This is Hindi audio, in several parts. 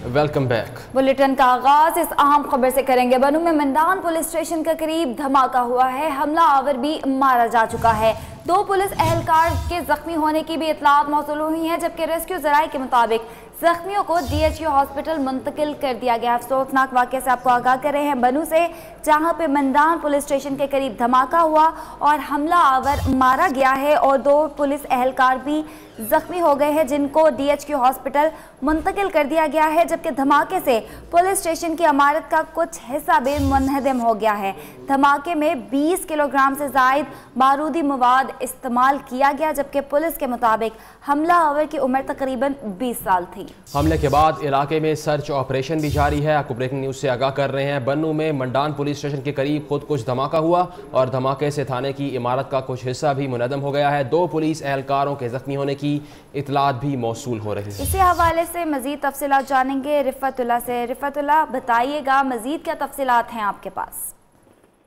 Welcome back. बुलेटिन का आगाज इस अहम खबर से करेंगे। बनू में मंडान पुलिस स्टेशन के करीब धमाका हुआ है, हमला आवर भी मारा जा चुका है। 2 पुलिस एहलकार के जख्मी होने की भी इतलात मौसूल हुई है, जबकि रेस्क्यू जराये के मुताबिक जख्मियों को DHQ हॉस्पिटल मुंतकिल कर दिया गया। अफसोसनाक वाक़े से आपको आगाह कर रहे हैं बनू से, जहां पे मंडान पुलिस स्टेशन के करीब धमाका हुआ और हमला आवर मारा गया है और 2 पुलिस एहलकार भी जख्मी हो गए हैं, जिनको DHQ हॉस्पिटल मुंतकिल कर दिया गया है। जबकि धमाके से पुलिस स्टेशन की इमारत का कुछ हिस्सा भी मुनहदम हो गया है। धमाके में 20 किलोग्राम से जायद बारूदी मवाद इस्तेमाल किया गया, जबकि पुलिस के मुताबिक हमला आवर की उम्र तकरीबन 20 साल थी। हमले के बाद इलाके में सर्च ऑपरेशन भी जारी है। आपको ब्रेकिंग न्यूज से आगाह कर रहे हैं। बन्नू में मंडान पुलिस स्टेशन के करीब खुद कुछ धमाका हुआ और धमाके से थाने की इमारत का कुछ हिस्सा भी मुनहदम हो गया है। 2 पुलिस एहलकारों के जख्मी होने की इतलात भी मौसूल हो रही है। इसी हवाले से मजीद तफसीलात जानेंगे रिफतुल्लाह से। रिफतुल्लाह, बताइएगा मजीद क्या तफसीलात हैं आपके पास?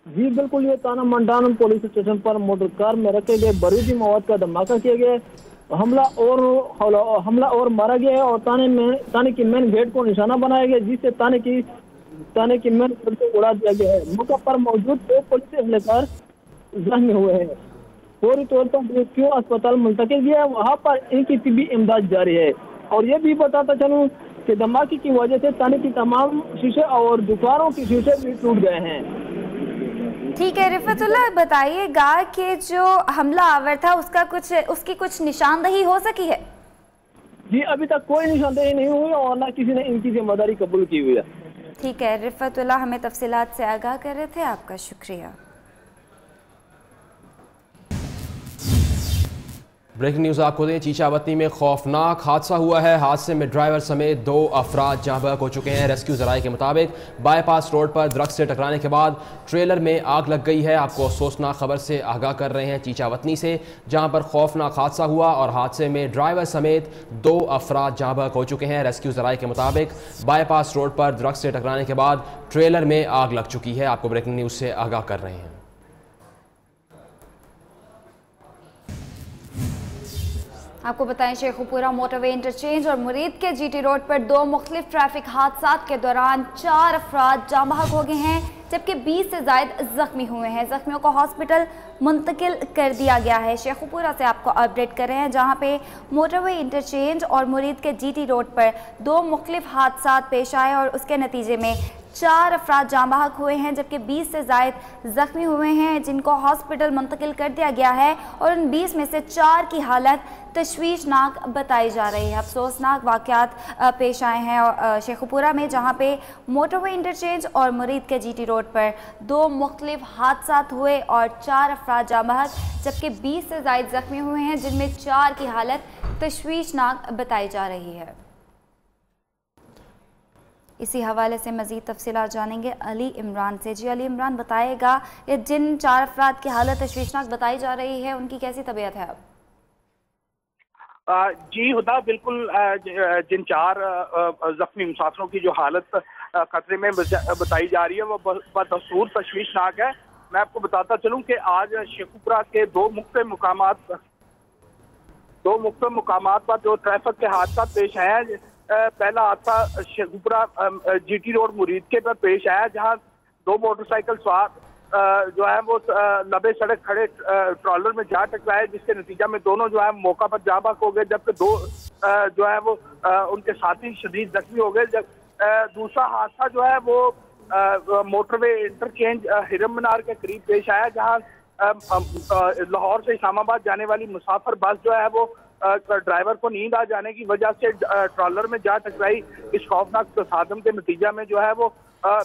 जी बिल्कुल, ये ताना मंडान पुलिस स्टेशन पर मोटर कार में रखे गए बारूदी मवाद का धमाका किया गया, हमला और मारा गया है और ताने की मेन गेट को निशाना बनाया गया, जिससे ताने की मेन गेट को उड़ा दिया गया है। मौके पर मौजूद 2 पुलिस एहलकार जख्मी हुए हैं, फौरी तौर पर DHQ अस्पताल मुंतकिल किया है, वहाँ पर इनकी तिब्बी इमदाद जारी है। और ये भी बताता चलूँ कि धमाके की वजह से ताने की तमाम शीशे और दुकानों के शीशे भी टूट गए हैं। ठीक है रिफतुल्लाह, बताइएगा कि जो हमला आवर था उसकी कुछ निशानदही हो सकी है? जी अभी तक कोई निशानदही नहीं हुई और न किसी ने इनकी जिम्मेदारी कबूल की हुई है। ठीक है रिफतुल्लाह, हमें तफसीलात से आगाह कर रहे थे, आपका शुक्रिया। ब्रेकिंग न्यूज़ आपको दें, चीचावतनी में खौफनाक हादसा हुआ है। हादसे में ड्राइवर समेत 2 अफराद जाँ बहक हो चुके हैं। रेस्क्यू जराये के मुताबिक बाईपास रोड पर दरख्त से टकराने के बाद ट्रेलर में आग लग गई है। आपको अफसोसनाक खबर से आगाह कर रहे हैं चीचावतनी से, जहां पर खौफनाक हादसा हुआ और हादसे में ड्राइवर समेत 2 अफराद जाँ बहक हो चुके हैं। रेस्क्यू जराये के मुताबिक बाईपास रोड पर दरख्त से टकराने के बाद ट्रेलर में आग लग चुकी है। आपको ब्रेकिंग न्यूज़ से आगाह कर रहे हैं। आपको बताएं, शेखुपुरा मोटरवे इंटरचेंज और मुरीद के GT रोड पर 2 मुख्तलिफ ट्रैफिक हादसा के दौरान 4 अफराद जाँ बहक हो गए हैं, जबकि 20 से जायद जख्मी हुए हैं। जख्मियों को हॉस्पिटल मुंतकिल कर दिया गया है। शेखुपुरा से आपको अपडेट कर रहे हैं, जहां पे मोटरवे इंटरचेंज और मुरीद के GT रोड पर 2 मुख्तलिफ हादसा पेश आए और उसके नतीजे में 4 अफराद जाँ बहक हुए हैं, जबकि 20 से जायद जख्मी हुए हैं, जिनको हॉस्पिटल मुंतकिल कर दिया गया है और उन 20 में से 4 की हालत तशवीशनाक बताई जा रही है। अफसोसनाक वाक़यात पेश आए हैं शेखुपुरा में, जहाँ पे मोटरवे इंटरचेंज और मुरीद के GT रोड पर 2 मुख्तलिफ हादसा हुए और 4 अफराद जाँ बहक, जबकि 20 से जायद जख्मी हुए हैं, जिनमें 4 की हालत तशवीशनाक बताई जा रही है। इसी हवाले से मज़ीद तफसीलात जानेंगे अली इमरान से। जी अली इमरान, बताएगा ये जिन 4 अफराद की हालत तशवीशनाक बताई जा रही है, उनकी कैसी तबीयत है अब? जी हुदा, बिल्कुल जिन 4 जख्मी मुसाफिरों की जो हालत खतरे में बताई जा रही है वो बदस्तूर तशवीशनाक है। मैं आपको बताता चलूँ कि आज शेखुपुरा के 2 मुख्तलिफ मुकामात पर जो ट्रैफिक के हादसा पेश आए हैं। पहला हादसा शेखुपुरा GT रोड मुरीद के पर पेश आया, जहां 2 मोटरसाइकिल सवार जो है वो लबे सड़क खड़े ट्रॉलर में जा टकराए, जिसके नतीजा में दोनों जो है मौका पर जाँ बहक हो गए, जबकि 2 जो है वो उनके साथी शदीद जख्मी हो गए। दूसरा हादसा जो है वो मोटरवे इंटरचेंज हिरम मीनार के करीब पेश आया, जहाँ लाहौर से इस्लामाबाद जाने वाली मुसाफिर बस जो है वो ड्राइवर को नींद आ जाने की वजह से ट्रॉलर में जा टकराई। इस खौफनाक तसादम के नतीजा में जो है वो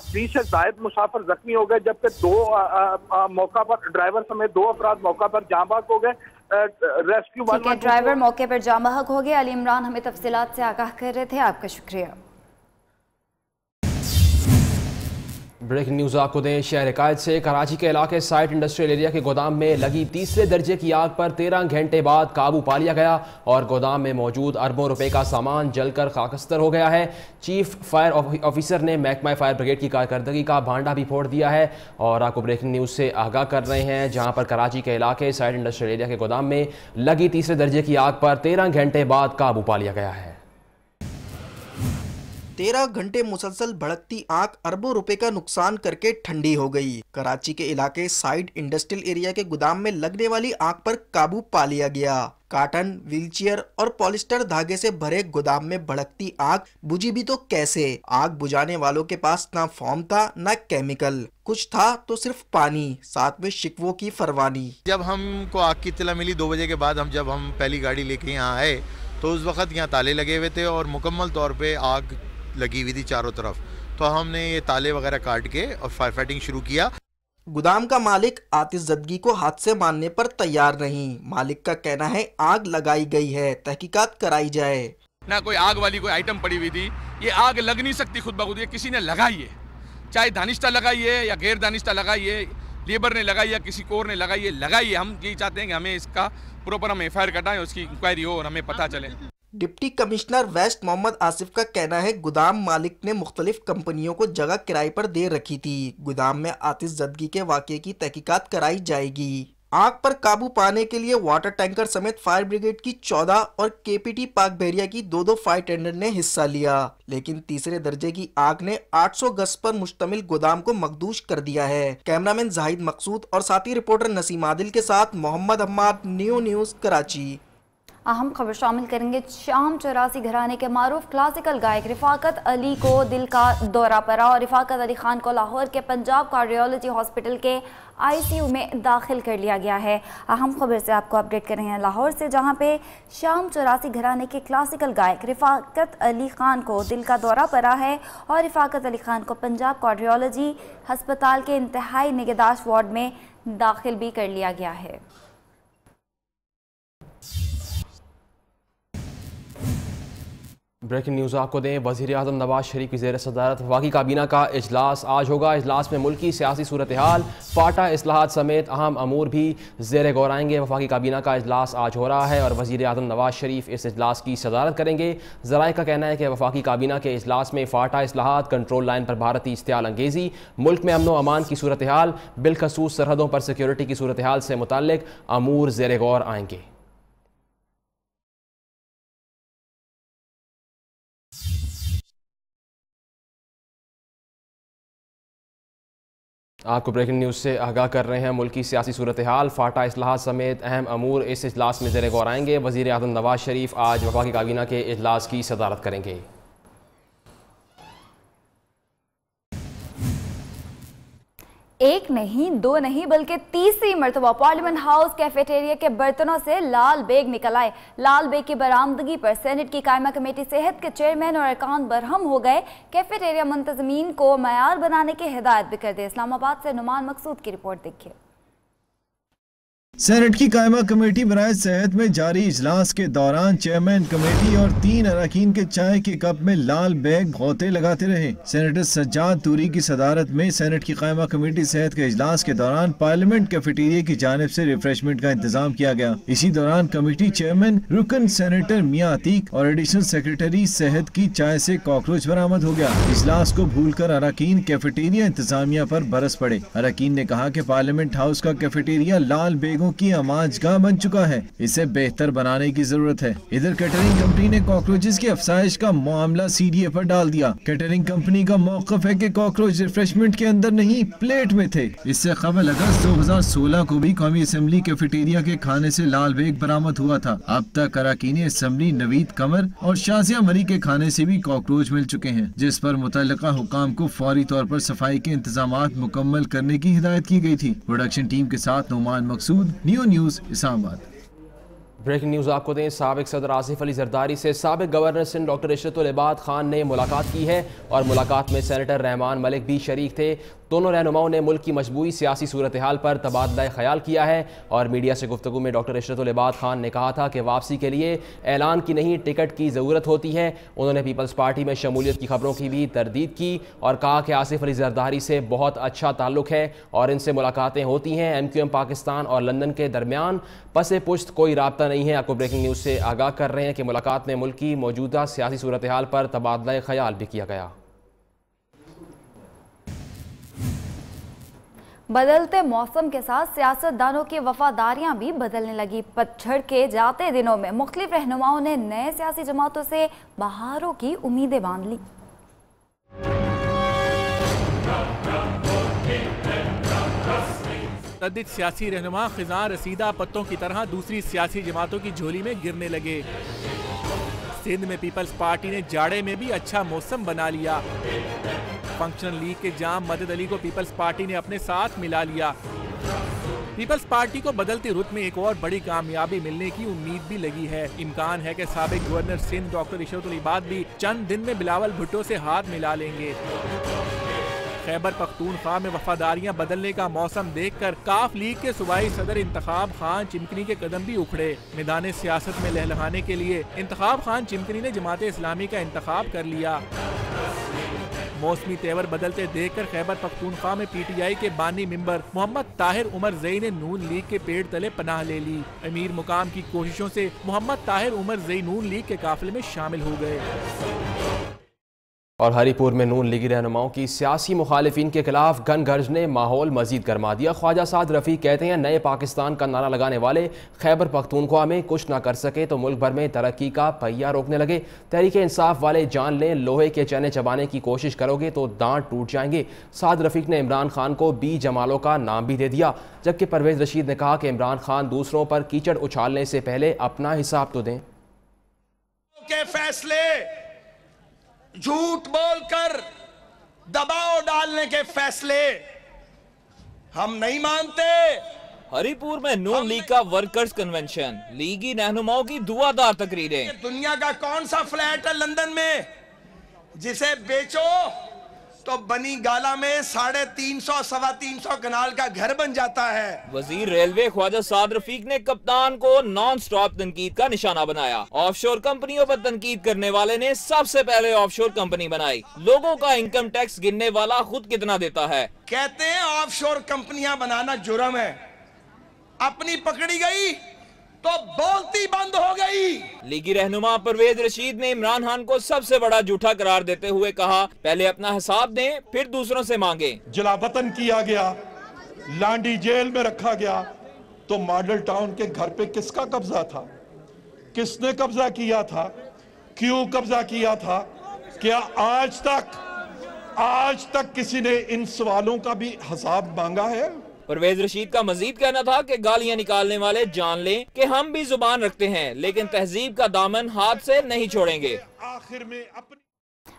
20 से जायद मुसाफिर जख्मी हो गए, जबकि 2 मौका पर ड्राइवर समेत 2 अफराद मौका पर जाँ बहक हो गए। रेस्क्यू वाले ड्राइवर मौके पर जाँ बहक हो गए। अली इमरान हमें तफसीलात से आगाह कर रहे थे, आपका शुक्रिया। ब्रेकिंग न्यूज़ आपको दें, शहर कायद से कराची के इलाके साइट इंडस्ट्रियल एरिया के गोदाम में लगी तीसरे दर्जे की आग पर 13 घंटे बाद काबू पा लिया गया और गोदाम में मौजूद अरबों रुपए का सामान जलकर खाकस्तर हो गया है। चीफ फायर ऑफिसर ने महकमा फायर ब्रिगेड की कारकर्दगी का भांडा भी फोड़ दिया है और आपको ब्रेकिंग न्यूज़ से आगाह कर रहे हैं, जहां पर कराची के इलाके साइट इंडस्ट्रियल एरिया के गोदाम में लगी तीसरे दर्जे की आग पर 13 घंटे बाद काबू पा लिया गया है। 13 घंटे मुसलसल भड़कती आग अरबों रुपए का नुकसान करके ठंडी हो गई। कराची के इलाके साइड इंडस्ट्रियल एरिया के गोदाम में लगने वाली आग पर काबू पा लिया गया। काटन, व्हीलचेयर और पॉलिस्टर धागे से भरे गोदाम में भड़कती आग बुझी भी तो कैसे। आग बुझाने वालों के पास ना फॉर्म था ना केमिकल, कुछ था तो सिर्फ पानी, साथ में शिकवों की फरवानी। जब हमको आग की इत्तला मिली 2 बजे के बाद, जब हम पहली गाड़ी लेके यहाँ आए तो उस वक्त यहाँ ताले लगे हुए थे और मुकम्मल तौर पे आग लगी हुई थी चारों तरफ। तो हमने ये ताले वगैरह काट के और फायर फाइटिंग शुरू किया। गोदाम का मालिक आतिश जदगी को हाथ से मानने पर तैयार नहीं। मालिक का कहना है आग लगाई गई है, तहकीकात कराई जाए। ना कोई आग वाली कोई आइटम पड़ी हुई थी, ये आग लग नहीं सकती खुद ब खुद, ये किसी ने लगाई है, चाहे दानिश्ता लगाई है या गैर दानिश्ता लगाई है, लेबर ने लगाई या किसी और ने लगाई है। हम यही चाहते हैं कि हमें इसका प्रॉपर हम एफआईआर कटाएं, उसकी इंक्वायरी हो और हमें पता चले। Deputy commissioner west Mohammad Asif का कहना है गोदाम मालिक ने मुख्तलिफ कंपनियों को जगह किराए पर दे रखी थी। गोदाम में आतिश जदगी के वाक़े की तहकीकात कराई जाएगी। आग पर काबू पाने के लिए वाटर टैंकर समेत फायर ब्रिगेड की 14 और केपीटी पाक बहरिया की 2 फायर टेंडर ने हिस्सा लिया, लेकिन तीसरे दर्जे की आग ने 800 गज पर मुश्तमिल गोदाम को मखदूश कर दिया है। कैमरामैन जाहिद मकसूद और साथी रिपोर्टर नसीम आदिल के साथ मोहम्मद हम्माद, न्यूज़ कराची। अहम खबर शामिल करेंगे। शाम 84 घराने के मारूफ क्लासिकल गायक रिफाकत अली को दिल का दौरा पड़ा और रिफाकत अली खान को लाहौर के पंजाब कार्डियोलॉजी हॉस्पिटल के आईसीयू में दाखिल कर लिया गया है। अहम खबर से आपको अपडेट कर रहे हैं लाहौर से, जहां पे शाम 84 घराने के क्लासिकल गायक रिफाकत अली खान को दिल का दौरा पड़ा है और रिफाकत अली खान को पंजाब कार्डियोलॉजी हस्पताल के इंतहाई निगहदाश्त वार्ड में दाखिल भी कर लिया गया है। ब्रेकिंग न्यूज़ आपको दें। वज़ीर आज़म नवाज शरीफ की ज़ेर सदारत वफाकी काबीना का इजलास आज होगा। इजलास में मुल्क की सियासी सूरत हाल, फाटा इस्लाहात समेत अहम अमूर भी ज़ेर गौर आएंगे। वफाकी काबीना का इजलास आज हो रहा है और वज़ीर आज़म नवाज शरीफ इस इजलास की सदारत करेंगे। ज़राए का कहना है कि वफाकी काबीना के इजलास में फाटा इस्लाहात, कंट्रोल लाइन पर भारतीय इश्तियाल अंगेज़ी, मुल्क में अमन व अमान की सूरत हाल, बिलखसूस सरहदों पर सिक्योरिटी की सूरत हाल से मुताल्लिक अमूर ज़ेर गौर आएंगे। आपको ब्रेकिंग न्यूज़ से आगाह कर रहे हैं। मुल्क की सियासी सूरत हाल, फाटा इस्लाहात समेत अहम अमूर इस इजलास में ज़ेर गौर आएंगे। वज़ीर आज़म नवाज शरीफ आज वफाकी काबीना के इजलास की सदारत करेंगे। एक नहीं, दो नहीं, बल्कि तीसरी मरतबा पार्लियामेंट हाउस कैफेटेरिया के बर्तनों से लाल बेग निकल आए। लाल बेग की बरामदगी पर सेनेट की कायमा कमेटी सेहत के चेयरमैन और अरकान बरहम हो गए। कैफेटेरिया मुंतजमीन को मयार बनाने की हिदायत भी कर दी। इस्लामाबाद से नुमान मकसूद की रिपोर्ट देखिए। सेनेट की कायमा कमेटी बराए सेहत में जारी इजलास के दौरान चेयरमैन कमेटी और 3 अरकान के चाय के कप में लाल बैग घोते लगाते रहे। सेनेटर सज्जाद तूरी की सदारत में सेनेट की कायमा कमेटी सेहत के इजलास के दौरान पार्लियामेंट कैफेटेरिया की जानिब से रिफ्रेशमेंट का इंतजाम किया गया। इसी दौरान कमेटी चेयरमैन रुकन सेनेटर मियां अतीक और एडिशनल सेक्रेटरी सेहत की चाय से कॉकरोच बरामद हो गया। इजलास को भूलकर अरकान कैफेटेरिया इंतजामिया पर बरस पड़े। अरकान ने कहा कि पार्लियामेंट हाउस का कैफेटेरिया लाल बेगों की आमाजगाह बन चुका है, इसे बेहतर बनाने की जरूरत है। इधर कैटरिंग कंपनी ने कॉकरोचेस की अफसाइश का मामला सीडीए पर डाल दिया। कैटरिंग कंपनी का मौकफ है कि कॉकरोच रिफ्रेशमेंट के अंदर नहीं, प्लेट में थे। इससे कबल अगस्त 2016 को भी कौमी असेंबली कैफेटेरिया के खाने से लाल बेग बरामद हुआ था। अब तक अरकान असेंबली नवीद कमर और शाजिया मरी के खाने से भी कॉकरोच मिल चुके हैं, जिस पर मुतल्लिका हुकाम को फौरी तौर पर सफाई के इंतजामात मुकम्मल करने की हिदायत की गई थी। प्रोडक्शन टीम के साथ नुमान मकसूद, न्यूज़ इस्लामाबाद। ब्रेकिंग न्यूज़ आपको दें। साबिक सदर आसिफ अली जरदारी से साबिक गवर्नर सिंध डॉक्टर इशरतुल इबाद खान ने मुलाकात की है और मुलाकात में सेनेटर रहमान मलिक भी शरीक थे। दोनों रहनुमाओं ने मुल्क की मजबूई सियासी सूरत हाल पर तबादला ख्याल किया है और मीडिया से गुफ्तगू में डॉक्टर इशरतुल इबाद खान ने कहा था कि वापसी के लिए ऐलान की नहीं, टिकट की ज़रूरत होती है। उन्होंने पीपल्स पार्टी में शमूलियत की खबरों की भी तरदीद की और कहा कि आसिफ अली जरदारी से बहुत अच्छा ताल्लुक है और इनसे मुलाकातें होती हैं। MQM पाकिस्तान और लंदन के दरमियान पसे पुश्त कोई राब्ता नहीं है। आपको ब्रेकिंग न्यूज़ से आगाह कर रहे हैं कि मुलाकात में मुल्क की मौजूदा सियासी सूरत हाल पर तबादला ख्याल भी किया गया। बदलते मौसम के साथ सियासतदानों की वफादारियां भी बदलने लगी। पतझड़ के जाते दिनों में मुख्तलिफ रहनुमाओं ने नए सियासी जमातों से बहारों की उम्मीदें बांध ली। मुतअद्दिद सियासी रहनुमा खिज़ां रसीदा पत्तों की तरह दूसरी सियासी जमातों की झोली में गिरने लगे। सिंध में पीपल्स पार्टी ने जाड़े में भी अच्छा मौसम बना लिया। फंक्शनल लीग के जाम मदद अली को पीपल्स पार्टी ने अपने साथ मिला लिया। पीपल्स पार्टी को बदलती रुत में एक और बड़ी कामयाबी मिलने की उम्मीद भी लगी है। इम्कान है कि साबिक गवर्नर सिंध डॉक्टर इशरतुल इबाद भी चंद दिन में बिलावल भुट्टो से हाथ मिला लेंगे। खैबर पख्तूनख्वा में वफादारियां बदलने का मौसम देखकर काफ लीग के सूबाई सदर इंतखाब खान चिमकनी के कदम भी उखड़े। मैदान सियासत में लहलहाने के लिए इंतखाब खान चिमकनी ने जमात इस्लामी का इंतखाब कर लिया। मौसमी तेवर बदलते देखकर खैबर पख्तूनख्वा में पीटीआई के बानी मेंबर मोहम्मद ताहिर उमर जई ने नून लीग के पेड़ तले पनाह ले ली। अमीर मुकाम की कोशिशों से मोहम्मद ताहिर उमर जई नून लीग के काफिले में शामिल हो गए। और हरीपुर में नून लीगी रहनुमाओं की सियासी मुखालिफिन के खिलाफ गन गर्ज ने माहौल मजीद गर्मा दिया। ख्वाजा साद रफ़ी कहते हैं नए पाकिस्तान का नारा लगाने वाले खैबर पख्तूनख्वा में कुछ ना कर सके तो मुल्क भर में तरक्की का पहिया रोकने लगे। तहरीक इंसाफ वाले जान लें लोहे के चने चबाने की कोशिश करोगे तो दांत टूट जाएंगे। साद रफ़ीक ने इमरान खान को बी जमालों का नाम भी दे दिया, जबकि परवेज रशीद ने कहा कि इमरान खान दूसरों पर कीचड़ उछालने से पहले अपना हिसाब तो दें। के फैसले झूठ बोलकर दबाव डालने के फैसले हम नहीं मानते। हरीपुर में नून लीग का वर्कर्स कन्वेंशन, लीगी रहनुमाओं की दुआदार तकरीरें। दुनिया का कौन सा फ्लैट है लंदन में जिसे बेचो तो बनी गाला में 350 सवा 300 कनाल का घर बन जाता है। वजीर रेलवे ख्वाजा साद रफीक ने कप्तान को नॉन स्टॉप तनकीद का निशाना बनाया। ऑफशोर कंपनियों पर तनकीद करने वाले ने सबसे पहले ऑफशोर कंपनी बनाई। लोगों का इनकम टैक्स गिनने वाला खुद कितना देता है। कहते हैं ऑफशोर कंपनियां बनाना जुर्म है, अपनी पकड़ी गई तो बोलती बंद हो गई। लीगी रहनुमा परवेज रशीद ने इमरान खान को सबसे बड़ा झूठा करार देते हुए कहा, पहले अपना हिसाब दें फिर दूसरों से मांगे। जलावतन किया गया, लांडी जेल में रखा गया, तो मॉडल टाउन के घर पे किसका कब्जा था, किसने कब्जा किया था, क्यों कब्जा किया था? क्या आज तक किसी ने इन सवालों का भी हिसाब मांगा है? परवेज रशीद का मजीद कहना था कि गालियां निकालने वाले जान लें कि हम भी जुबान रखते हैं लेकिन तहजीब का दामन हाथ से नहीं छोड़ेंगे। आखिर में अपनी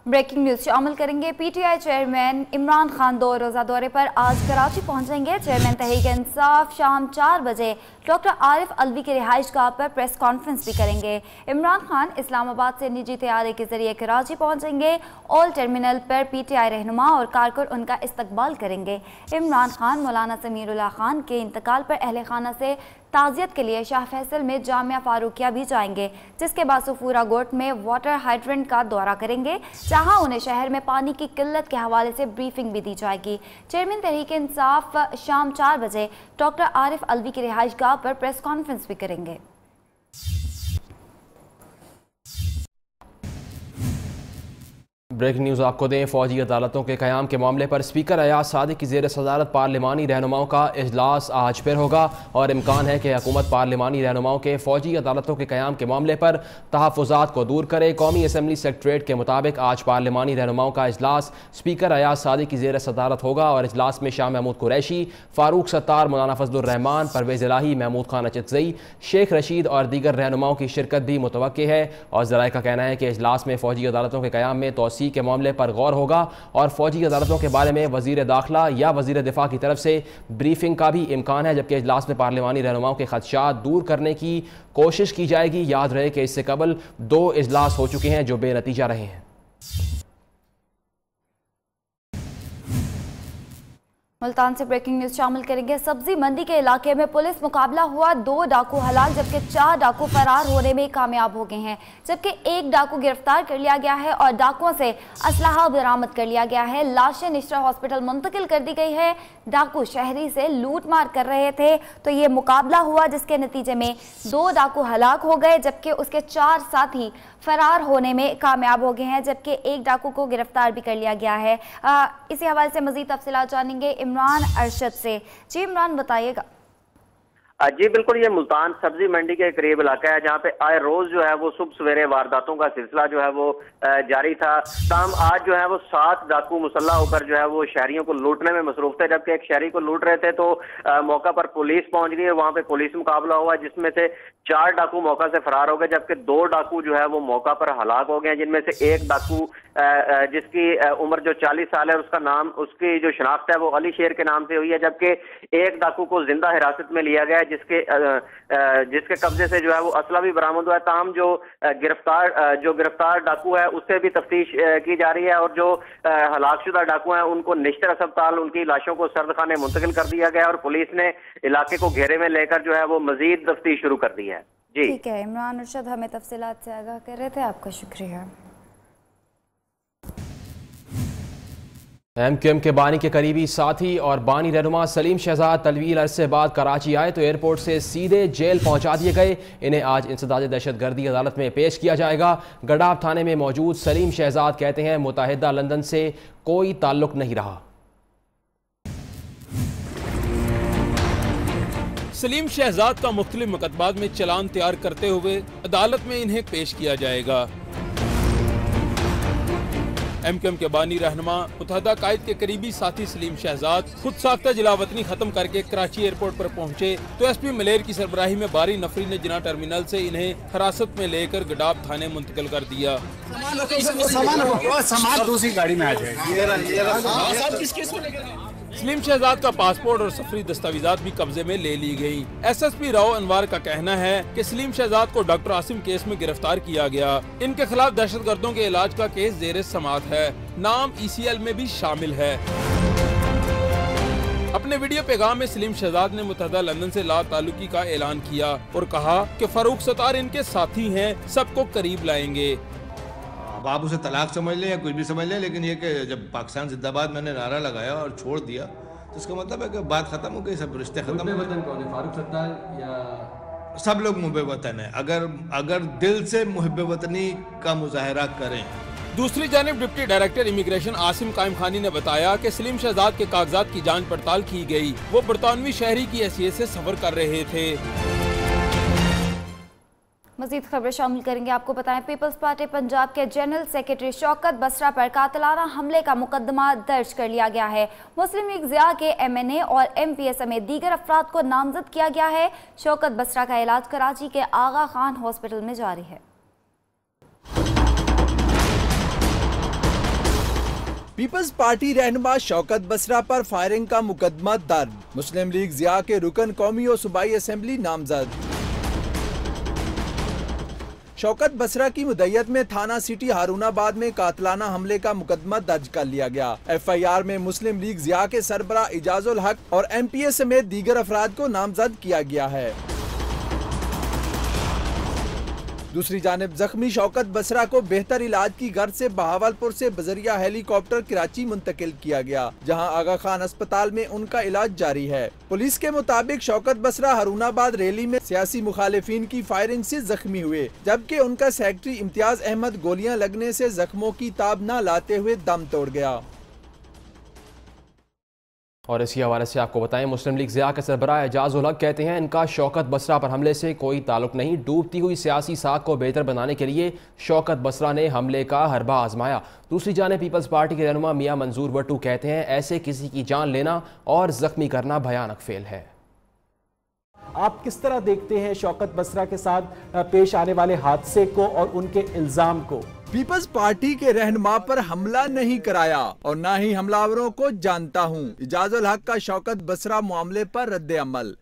ब्रेकिंग न्यूज शामिल करेंगे। पीटीआई चेयरमैन इमरान खान 2 रोज़ा दौरे पर आज कराची पहुंचेंगे। चेयरमैन तहरीक इंसाफ शाम 4 बजे डॉक्टर आरिफ अलवी की रिहाइशगाह पर प्रेस कॉन्फ्रेंस भी करेंगे। इमरान खान इस्लामाबाद से निजी तैयारी के जरिए कराची पहुंचेंगे। ऑल टर्मिनल पर पीटीआई रहनुमा और कारकुन उनका इस्तकबाल करेंगे। इमरान खान मौलाना समीरुल्लाह खान के इंतकाल पर अहले खाना से ताज़ियत के लिए शाह फैसल में जामिया फारूकिया भी जाएंगे, जिसके बाद सफूरा गोट में वाटर हाइड्रेंट का दौरा करेंगे, जहां उन्हें शहर में पानी की किल्लत के हवाले से ब्रीफिंग भी दी जाएगी। चेयरमैन तहरीक इंसाफ शाम 4 बजे डॉक्टर आरिफ अलवी की रिहाइशगाह पर प्रेस कॉन्फ्रेंस भी करेंगे। ब्रेकिंग न्यूज़ आपको दें, फौजी अदालतों के क़याम के मामले पर स्पीकर अयाज सादिक की ज़ेर सदारत पार्लिमानी रहनुमाओं का इजलास आज फिर होगा और इम्कान है कि हुकूमत पार्लिमानी रहनुमाओं के फौजी अदालतों के क़याम के मामले पर तहफ़्फ़ुज़ात को दूर करे। कौमी असम्बली सेक्रेटरीट के मुताबिक आज पार्लिमानी रहनुमाओं का इजलास स्पीकर अयाज सादिक की ज़ेर सदारत होगा और इजलास में शाह महमूद कुरैशी, फ़ारूक सत्तार, मौलाना फजलुर रहमान, परवेज़ इलाही, महमूद खान अचतज़ई, शेख रशीद और दीगर रहनुमाओं की शिरकत भी मुतवक्की है। और ज़राए का कहना है कि इजलास में फ़ौजी अदालतों के क़याम में तोसी के मामले पर गौर होगा और फौजी अदालतों के बारे में वजीर दाखिला या वजीर दिफा की तरफ से ब्रीफिंग का भी इम्कान है, जबकि इजलास में पार्लिमानी रहनुमाओं के खदशात दूर करने की कोशिश की जाएगी। याद रहे कि इससे कबल 2 इजलास हो चुके हैं जो बेनतीजा रहे हैं। मुल्तान से ब्रेकिंग न्यूज शामिल करेंगे। सब्जी मंडी के इलाके में पुलिस मुकाबला हुआ, 2 डाकू हलाक जबकि 4 डाकू फरार होने में कामयाब हो गए हैं, जबकि 1 डाकू गिरफ्तार कर लिया गया है और डाकुओं से असलहा बरामद कर लिया गया है। लाशें निश्रा हॉस्पिटल मुंतकिल कर दी गई है। डाकू शहरी से लूट मार कर रहे थे तो ये मुकाबला हुआ, जिसके नतीजे में 2 डाकू हलाक हो गए जबकि उसके 4 साथी फरार होने में कामयाब हो गए हैं, जबकि 1 डाकू को गिरफ्तार भी कर लिया गया है। इसी हवाले से मजीद तफसीलात जानेंगे इमरान अरशद से। जी इमरान, बताइएगा। जी बिल्कुल, ये मुल्तान सब्जी मंडी के करीब इलाका है जहाँ पे आए रोज जो है वो सुबह सवेरे वारदातों का सिलसिला जो है वो जारी था। ताहम आज जो है वो 7 डाकू मुसल्ला होकर जो है वो शहरियों को लूटने में मसरूफ थे, जबकि एक शहरी को लूट रहे थे तो मौका पर पुलिस पहुंच गई है। वहां पे पुलिस मुकाबला हुआ, जिसमें से 4 डाकू मौका से फरार हो गए, जबकि 2 डाकू जो है वो मौका पर हलाक हो गए, जिनमें से एक डाकू जिसकी उम्र जो 40 साल है, उसका नाम, उसकी जो शनाख्त है वो अली शेर के नाम से हुई है, जबकि एक डाकू को जिंदा हिरासत में लिया गया जिसके कब्जे से जो है वो असला भी बरामद हुआ है। ताहम जो गिरफ्तार डाकू है उससे भी तफ्तीश की जा रही है, और जो हलाकशुदा डाकू हैं उनको निश्तर अस्पताल उनकी लाशों को सर्दखाने मुंतकिल कर दिया गया, और पुलिस ने इलाके को घेरे में लेकर जो है वो मजीद तफ्तीश शुरू कर दी है। जी ठीक है, इमरान अरशद हमें तफसीलात से आगाह कर रहे थे, आपका शुक्रिया। MQM के बानी के करीबी साथी और बानी रहनुमा सलीम शहजाद तलवील अरसे बाद कराची आए तो एयरपोर्ट से सीधे जेल पहुंचा दिए गए। इन्हें आज इंसदाद दहशतगर्दी अदालत में पेश किया जाएगा। गडाफ थाने में मौजूद सलीम शहजाद कहते हैं मुत्तहिदा लंदन से कोई ताल्लुक नहीं रहा। सलीम शहजाद का मुख्तलिफ मुकदमात में चलान तैयार करते हुए अदालत में इन्हें पेश किया जाएगा। MQM के बानी रहनुमा मुत्तहिदा कायद के करीबी साथी सलीम शहजाद खुद साख्ता जिलावतनी खत्म करके कराची एयरपोर्ट पर पहुंचे तो SP मलेर की सरबराही में बारी नफरी ने जिना टर्मिनल से इन्हें हिरासत में लेकर गडाफ थाने मुंतकिल कर दिया। सामान दूसरी गाड़ी में आ जाएगी। सलीम शहजाद का पासपोर्ट और सफरी दस्तावेजात भी कब्जे में ले ली गई। SSP राव अनवार का कहना है कि सलीम शहजाद को डॉक्टर आसिम केस में गिरफ्तार किया गया। इनके खिलाफ दहशतगर्दों के इलाज का केस ज़ेरे समाअत है, नाम ECL में भी शामिल है। अपने वीडियो पैगाम में सलीम शहजाद ने मुत्तहिदा लंदन से ला ताल्लुकी का ऐलान किया और कहा कि फारूक सत्तार इनके साथी हैं, सबको करीब लाएंगे। आप उसे तलाक समझ लें या कुछ भी समझ लें, लेकिन ये कि जब पाकिस्तान जिंदाबाद मैंने नारा लगाया और छोड़ दिया तो इसका मतलब है कि बात खत्म हो गई, सब रिश्ते खत्म हो गए। फारूक सत्तार या सब लोग मुहब्बे वतन है, अगर दिल से मुहब्बे वतनी का मुजाहरा करें। दूसरी जानिब डिप्टी डायरेक्टर इमिग्रेशन आसिम कायम खानी ने बताया कि सलीम शहजाद के कागजात की जांच पड़ताल की गई। वो बरतानवी शहरी की हैसियत से सफर कर रहे थे। मज़ीद खबरें शामिल करेंगे। आपको बताएं, पीपल्स पार्टी पंजाब के जनरल सेक्रेटरी शौकत बसरा पर कातिलाना हमले का मुकदमा दर्ज कर लिया गया है। मुस्लिम लीग ज़िया के MNA और MPA समेत दीगर अफराद को नामजद किया गया है। शौकत बसरा का इलाज कराची के आगा खान हॉस्पिटल में जारी है। पीपल्स पार्टी रहनुमा शौकत बसरा पर फायरिंग का मुकदमा दर्ज। मुस्लिम लीग ज़िया के रुकन कौमी और सूबाई असम्बली नामजद। शौकत बसरा की मुद्दत में थाना सिटी हारूनाबाद में कातलाना हमले का मुकदमा दर्ज कर लिया गया। FIR में मुस्लिम लीग ज़िया के सरबरा इजाजुल हक और MPA समेत दीगर अफराद को नामजद किया गया है। दूसरी जानिब जख्मी शौकत बसरा को बेहतर इलाज की गर्ज से बहावलपुर से बजरिया हेलीकॉप्टर कराची मुंतकिल किया गया, जहां आगा खान अस्पताल में उनका इलाज जारी है। पुलिस के मुताबिक शौकत बसरा हारूनाबाद रैली में सियासी मुखालिफिन की फायरिंग से जख्मी हुए, जबकि उनका सेक्रेटरी इम्तियाज अहमद गोलियां लगने से जख्मों की ताब न लाते हुए दम तोड़ गया। और इसी हवाले से आपको बताएं, मुस्लिम लीग ज़िया के सरबराह एजाजुल हक कहते हैं इनका शौकत बसरा पर हमले से कोई ताल्लुक नहीं। डूबती हुई सियासी साख को बेहतर बनाने के लिए शौकत बसरा ने हमले का हरबा आजमाया। दूसरी जानिब पीपल्स पार्टी के रहनुमा मियां मंजूर वट्टू कहते हैं ऐसे किसी की जान लेना और जख्मी करना भयानक फेल है। आप किस तरह देखते हैं शौकत बसरा के साथ पेश आने वाले हादसे को और उनके इल्जाम को? पीपल्स पार्टी के रहनुमा पर हमला नहीं कराया और न ही हमलावरों को जानता हूँ। इजाजुल हक का शौकत बसरा मामले पर रद्द अमल।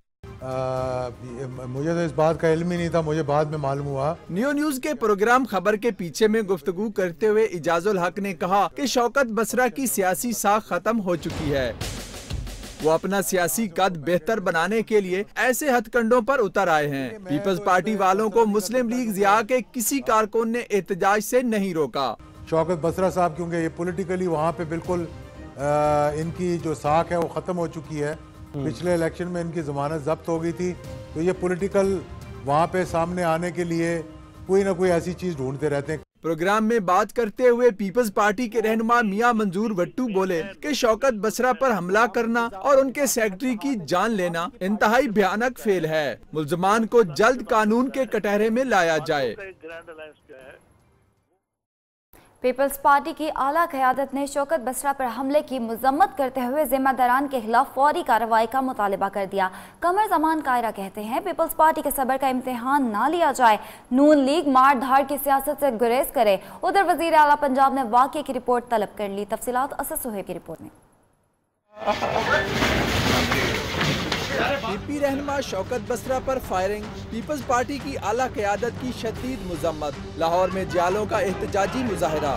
मुझे तो इस बात का इल्म ही नहीं था, मुझे बाद में मालूम हुआ। न्यू न्यूज के प्रोग्राम खबर के पीछे में गुफ्तगू करते हुए इजाजुल हक ने कहा कि शौकत बसरा की सियासी साख खत्म हो चुकी है। वो अपना सियासी कद बेहतर बनाने के लिए ऐसे हथकंडों पर उतर आए हैं। पीपल्स पार्टी वालों को मुस्लिम लीग ज़िया के किसी कारकुन ने एहतजाज से नहीं रोका। शौकत बसरा साहब क्योंकि ये पॉलिटिकली वहाँ पे बिल्कुल इनकी जो साख है वो ख़त्म हो चुकी है। पिछले इलेक्शन में इनकी जमानत जब्त हो गई थी, तो ये पॉलिटिकल वहाँ पे सामने आने के लिए कोई ना कोई ऐसी चीज़ ढूंढते रहते हैं। प्रोग्राम में बात करते हुए पीपल्स पार्टी के रहनुमा मियां मंजूर भट्टू बोले कि शौकत बसरा पर हमला करना और उनके सेक्रेटरी की जान लेना इंतहाई भयानक फेल है। मुल्ज़मान को जल्द कानून के कटहरे में लाया जाए। पीपल्स पार्टी की आला क़यादत ने शौकत बसरा पर हमले की मजम्मत करते हुए जिम्मेदारान के खिलाफ फौरी कार्रवाई का मुतालबा कर दिया। कमर जमान कायरा कहते हैं पीपल्स पार्टी के सब्र का इम्तिहान ना लिया जाए, नून लीग मार धाड़ की सियासत से गुरेज करे। उधर वजीर आला पंजाब ने वाक़े की रिपोर्ट तलब कर ली। तफसीलात असद सुहेब की रिपोर्ट में। पीपी रहनुमा शौकत बसरा पर फायरिंग, पीपल्स पार्टी की आला क़यादत की शदीद मुजम्मत। लाहौर में जियालों का एहतजाजी मुजाहिरा।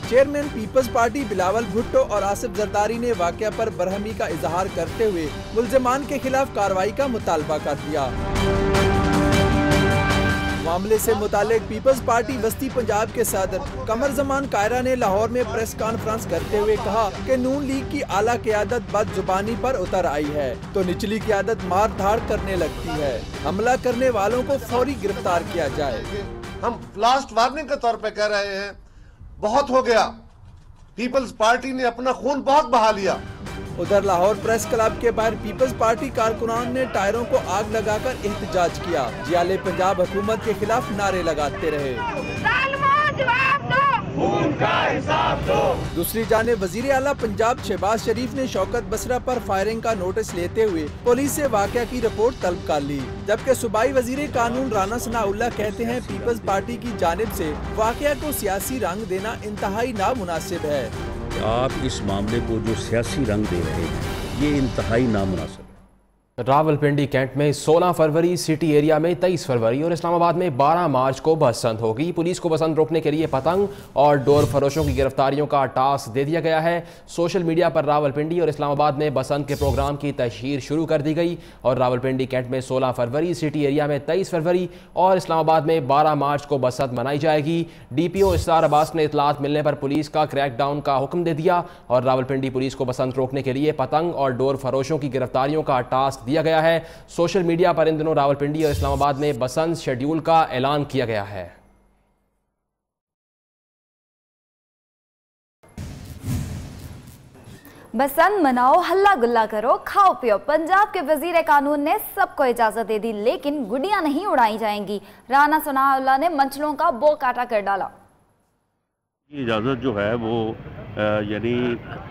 चेयरमैन पीपल्स पार्टी बिलावल भुट्टो और आसिफ जरदारी ने वाक़या पर बरहमी का इजहार करते हुए मुल्ज़मान के खिलाफ कार्रवाई का मुतालबा कर दिया। मामले से मुतालिक पीपल्स पार्टी वस्ती पंजाब के सदर कमर जमान कायरा ने लाहौर में प्रेस कॉन्फ्रेंस करते हुए कहा कि नून लीग की आला क़यादत बदजुबानी पर उतर आई है तो निचली क़यादत मार धाड़ करने लगती है। हमला करने वालों को फौरी गिरफ्तार किया जाए। हम लास्ट वार्निंग के तौर पे कह रहे हैं, बहुत हो गया। पीपल्स पार्टी ने अपना खून बहुत बहा लिया। उधर लाहौर प्रेस क्लब के बाहर पीपल्स पार्टी कारकुनान ने टायरों को आग लगाकर एहतजाज किया। जियाले पंजाब हुकूमत के खिलाफ नारे लगाते रहे। दूसरी जानिब वजीर आला पंजाब शहबाज शरीफ ने शौकत बसरा पर फायरिंग का नोटिस लेते हुए पुलिस से वाक़या की रिपोर्ट तलब कर ली, जबकि सूबाई वजीर कानून राना सनाउल्लाह कहते हैं पीपल्स पार्टी की जानिब से वाक़या को सियासी रंग देना इंतहाई नामुनासिब है। आप इस मामले को जो सियासी रंग दे रहे हैं ये इंतहाई नामुनासिब। रावलपिंडी कैंट में 16 फरवरी, सिटी एरिया में 23 फरवरी और इस्लामाबाद में 12 मार्च को बसंत होगी। पुलिस को बसंत रोकने के लिए पतंग और डोर फरोशों की गिरफ्तारियों का टास्क दे दिया गया है। सोशल मीडिया पर रावलपिंडी और इस्लामाबाद में बसंत के प्रोग्राम की तशहीर शुरू कर दी गई और रावलपिंडी कैंट में 16 फरवरी, सिटी एरिया में 23 फरवरी और इस्लामाबाद में 12 मार्च को बसंत मनाई जाएगी। DPO इसरार अब्बास ने इतलात मिलने पर पुलिस का क्रैकडाउन का हुक्म दे दिया और रावलपिंडी पुलिस को बसंत रोकने के लिए पतंग और डोर फरोशों की गिरफ्तारियों का टास्क दिया गया है। सोशल मीडिया पर इन दिनों रावलपिंडी और इस्लामाबाद में बसंत शेड्यूल का ऐलान किया गया है। बसंत मनाओ, हल्ला गुल्ला करो, खाओ पियो। पंजाब के वजीर कानून ने सबको इजाजत दे दी, लेकिन गुड़ियां नहीं उड़ाई जाएंगी। राना सनाउल्लाह ने मंचलों का बो काटा कर डाला। इजाज़त जो है वो यानी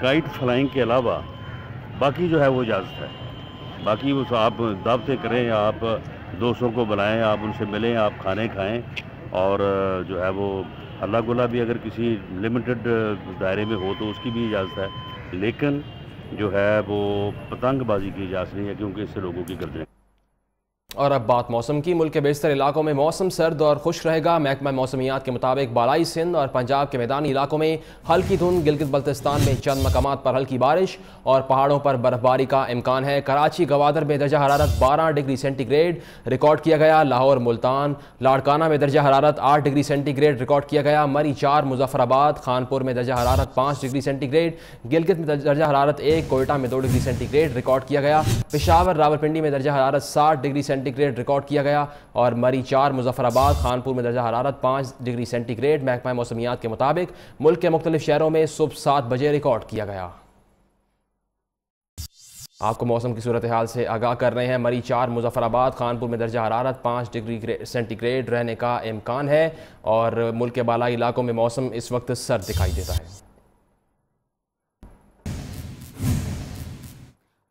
काइट फ्लाइंग के अलावा बाकी जो है वो इजाज़त है। बाकी वो आप दावतें करें, आप दोस्तों को बुलाएं, आप उनसे मिलें, आप खाने खाएं और जो है वो हल्ला गुल्ला भी अगर किसी लिमिटेड दायरे में हो तो उसकी भी इजाज़त है, लेकिन जो है वो पतंगबाजी की इजाज़त नहीं है क्योंकि इससे लोगों की गर्दनें। और अब बात मौसम की। मुल्क के बेशतर इलाकों में मौसम सर्द और खुश्क रहेगा। महकमा मौसमियात के मुताबिक बालाई सिंध और पंजाब के मैदानी इलाकों में हल्की धुंध, गिलगित बल्तिस्तान में चंद मकामात पर हल्की बारिश और पहाड़ों पर बर्फबारी का इम्कान है। कराची गवादर में दर्जा हरारत 12 डिग्री सेंटीग्रेड रिकॉर्ड किया गया। लाहौर, मुल्तान, लाड़काना में दर्जा हरारत 8 डिग्री सेंटीग्रेड रिकॉर्ड किया गया। मरी 4, मुजफ्फराबाद, खानपुर में दर्जा हरारत 5 डिग्री सेंटीग्रेड, गिलगित में दर्जा हरारत 1, कोयटा में 2 डिग्री सेंटीग्रेड रिकॉर्ड किया गया। पेशावर, रावलपिंडी में दर्जा हरारत 60 डिग्री सेंटीग्रेड रिकॉर्ड किया गया और मरी 4, मुजफ्फराबाद, खानपुर में दर्जा हरारत 5 डिग्री सेंटीग्रेड महकमा मौसमियात के मुताबिक मुल्क के मुख्तलिफ शहरों में सुबह 7 बजे रिकॉर्ड किया गया। आपको मौसम की सूरत हाल से आगाह कर रहे हैं। मरी 4, मुजफ्फराबाद, खानपुर में दर्जा हरारत 5 डिग्री सेंटीग्रेड रहने का इम्कान है और मुल्क के बालाई इलाकों में मौसम इस वक्त सर्द दिखाई देता है।